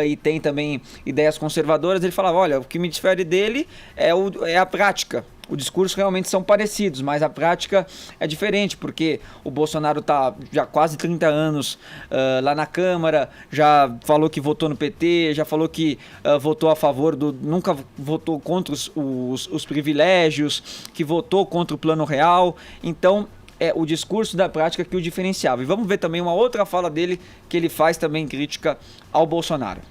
e tem também ideias conservadoras. Ele falava, olha, o que me difere dele é a prática. O discurso realmente são parecidos, mas a prática é diferente, porque o Bolsonaro está já quase 30 anos lá na Câmara, já falou que votou no PT, já falou que votou a favor nunca votou contra os privilégios, que votou contra o Plano Real. Então, é o discurso da prática que o diferenciava. E vamos ver também uma outra fala dele, que ele faz também crítica ao Bolsonaro.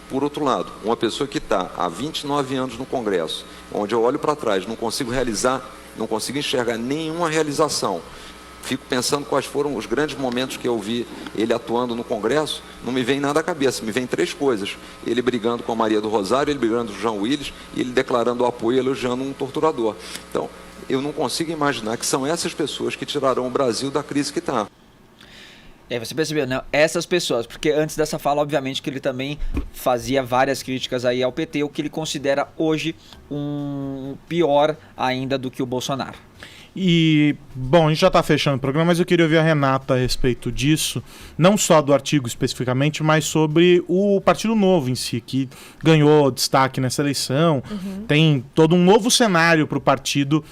Por outro lado, uma pessoa que está há 29 anos no Congresso, onde eu olho para trás, não consigo enxergar nenhuma realização, fico pensando quais foram os grandes momentos que eu vi ele atuando no Congresso, não me vem nada à cabeça, me vem 3 coisas. Ele brigando com a Maria do Rosário, ele brigando com o João Willis e ele declarando o apoio e elogiando um torturador. Então, eu não consigo imaginar que são essas pessoas que tirarão o Brasil da crise que está. Você percebeu, né? Essas pessoas, porque antes dessa fala, obviamente, que ele também fazia várias críticas aí ao PT, o que ele considera hoje um pior ainda do que o Bolsonaro. E, bom, a gente já está fechando o programa, mas eu queria ouvir a Renata a respeito disso, não só do artigo especificamente, mas sobre o Partido Novo em si, que ganhou destaque nessa eleição. Tem todo um novo cenário para o partido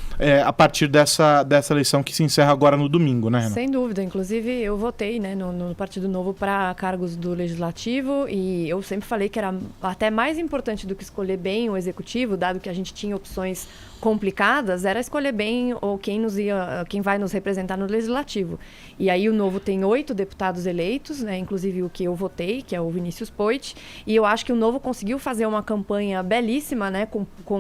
a partir dessa eleição que se encerra agora no domingo, né, Renata? Sem dúvida, inclusive eu votei, né, no Partido Novo para cargos do Legislativo e eu sempre falei que era até mais importante do que escolher bem o Executivo, dado que a gente tinha opções complicadas, era escolher bem ou quem vai nos representar no Legislativo. E aí o Novo tem 8 deputados eleitos, né, inclusive o que eu votei, que é o Vinícius Poit, e eu acho que o Novo conseguiu fazer uma campanha belíssima, né,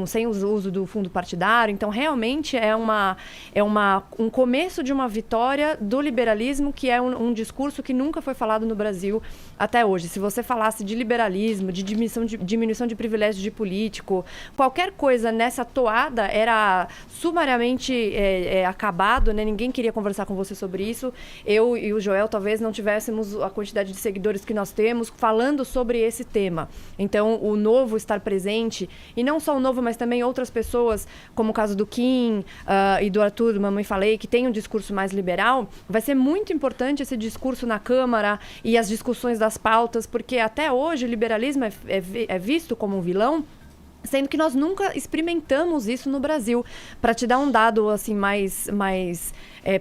sem o uso do fundo partidário. Então realmente é um começo de uma vitória do liberalismo, que é um discurso que nunca foi falado no Brasil até hoje. Se você falasse de liberalismo, de diminuição de privilégios de político, qualquer coisa nessa toada era sumariamente acabado, né? Ninguém queria conversar com você sobre isso. Eu e o Joel talvez não tivéssemos a quantidade de seguidores que nós temos falando sobre esse tema. Então, o Novo estar presente, e não só o Novo, mas também outras pessoas, como o caso do Kim e do Arthur, do Mamãe Falei, que tem um discurso mais liberal, vai ser muito importante esse discurso na Câmara e as discussões das pautas, porque até hoje o liberalismo é visto como um vilão, sendo que nós nunca experimentamos isso no Brasil. Para te dar um dado assim mais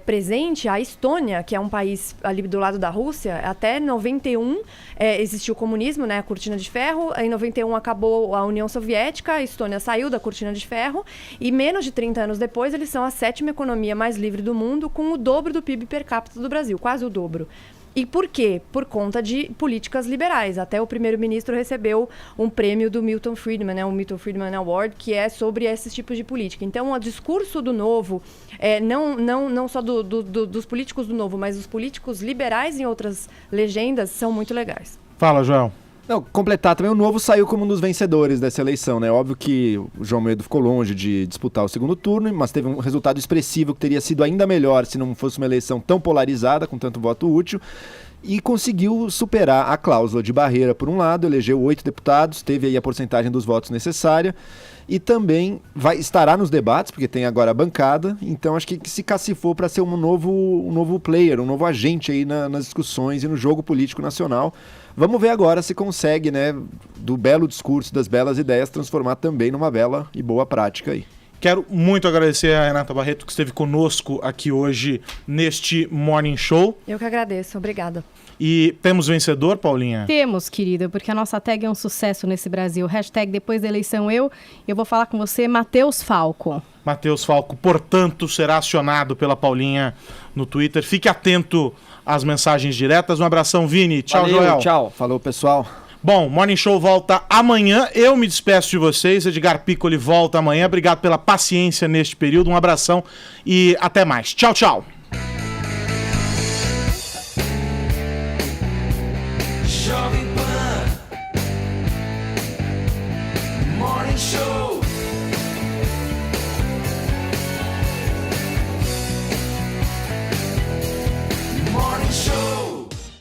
presente, a Estônia, que é um país ali do lado da Rússia, até 91 existiu o comunismo, né, a cortina de ferro. Em 91 acabou a União Soviética, a Estônia saiu da cortina de ferro e menos de 30 anos depois eles são a 7ª economia mais livre do mundo, com o dobro do PIB per capita do Brasil, quase o dobro. E por quê? Por conta de políticas liberais. Até o primeiro-ministro recebeu um prêmio do Milton Friedman, né, o Milton Friedman Award, que é sobre esses tipos de política. Então, o discurso do Novo, não só dos políticos do Novo, mas os políticos liberais em outras legendas são muito legais. Fala, Joel. Não, completar também, o Novo saiu como um dos vencedores dessa eleição, né? Óbvio que o João Medo ficou longe de disputar o segundo turno, mas teve um resultado expressivo que teria sido ainda melhor se não fosse uma eleição tão polarizada, com tanto voto útil, e conseguiu superar a cláusula de barreira, por um lado, elegeu 8 deputados, teve aí a porcentagem dos votos necessária, e também estará nos debates, porque tem agora a bancada, então acho que se cacifou para ser um novo player, um novo agente aí nas discussões e no jogo político nacional. Vamos ver agora se consegue, né, do belo discurso, das belas ideias, transformar também numa bela e boa prática aí. Quero muito agradecer a Renata Barreto, que esteve conosco aqui hoje neste Morning Show. Eu que agradeço, obrigada. E temos vencedor, Paulinha? Temos, querida, porque a nossa tag é um sucesso nesse Brasil. Hashtag depois da eleição eu vou falar com você, Matheus Falco. Matheus Falco, portanto, será acionado pela Paulinha no Twitter. Fique atento às mensagens diretas. Um abração, Vini. Tchau, valeu, Joel. Tchau. Falou, pessoal. Bom, Morning Show volta amanhã. Eu me despeço de vocês. Edgar Piccoli volta amanhã. Obrigado pela paciência neste período. Um abração e até mais. Tchau, tchau. Jovem Pan Morning Show.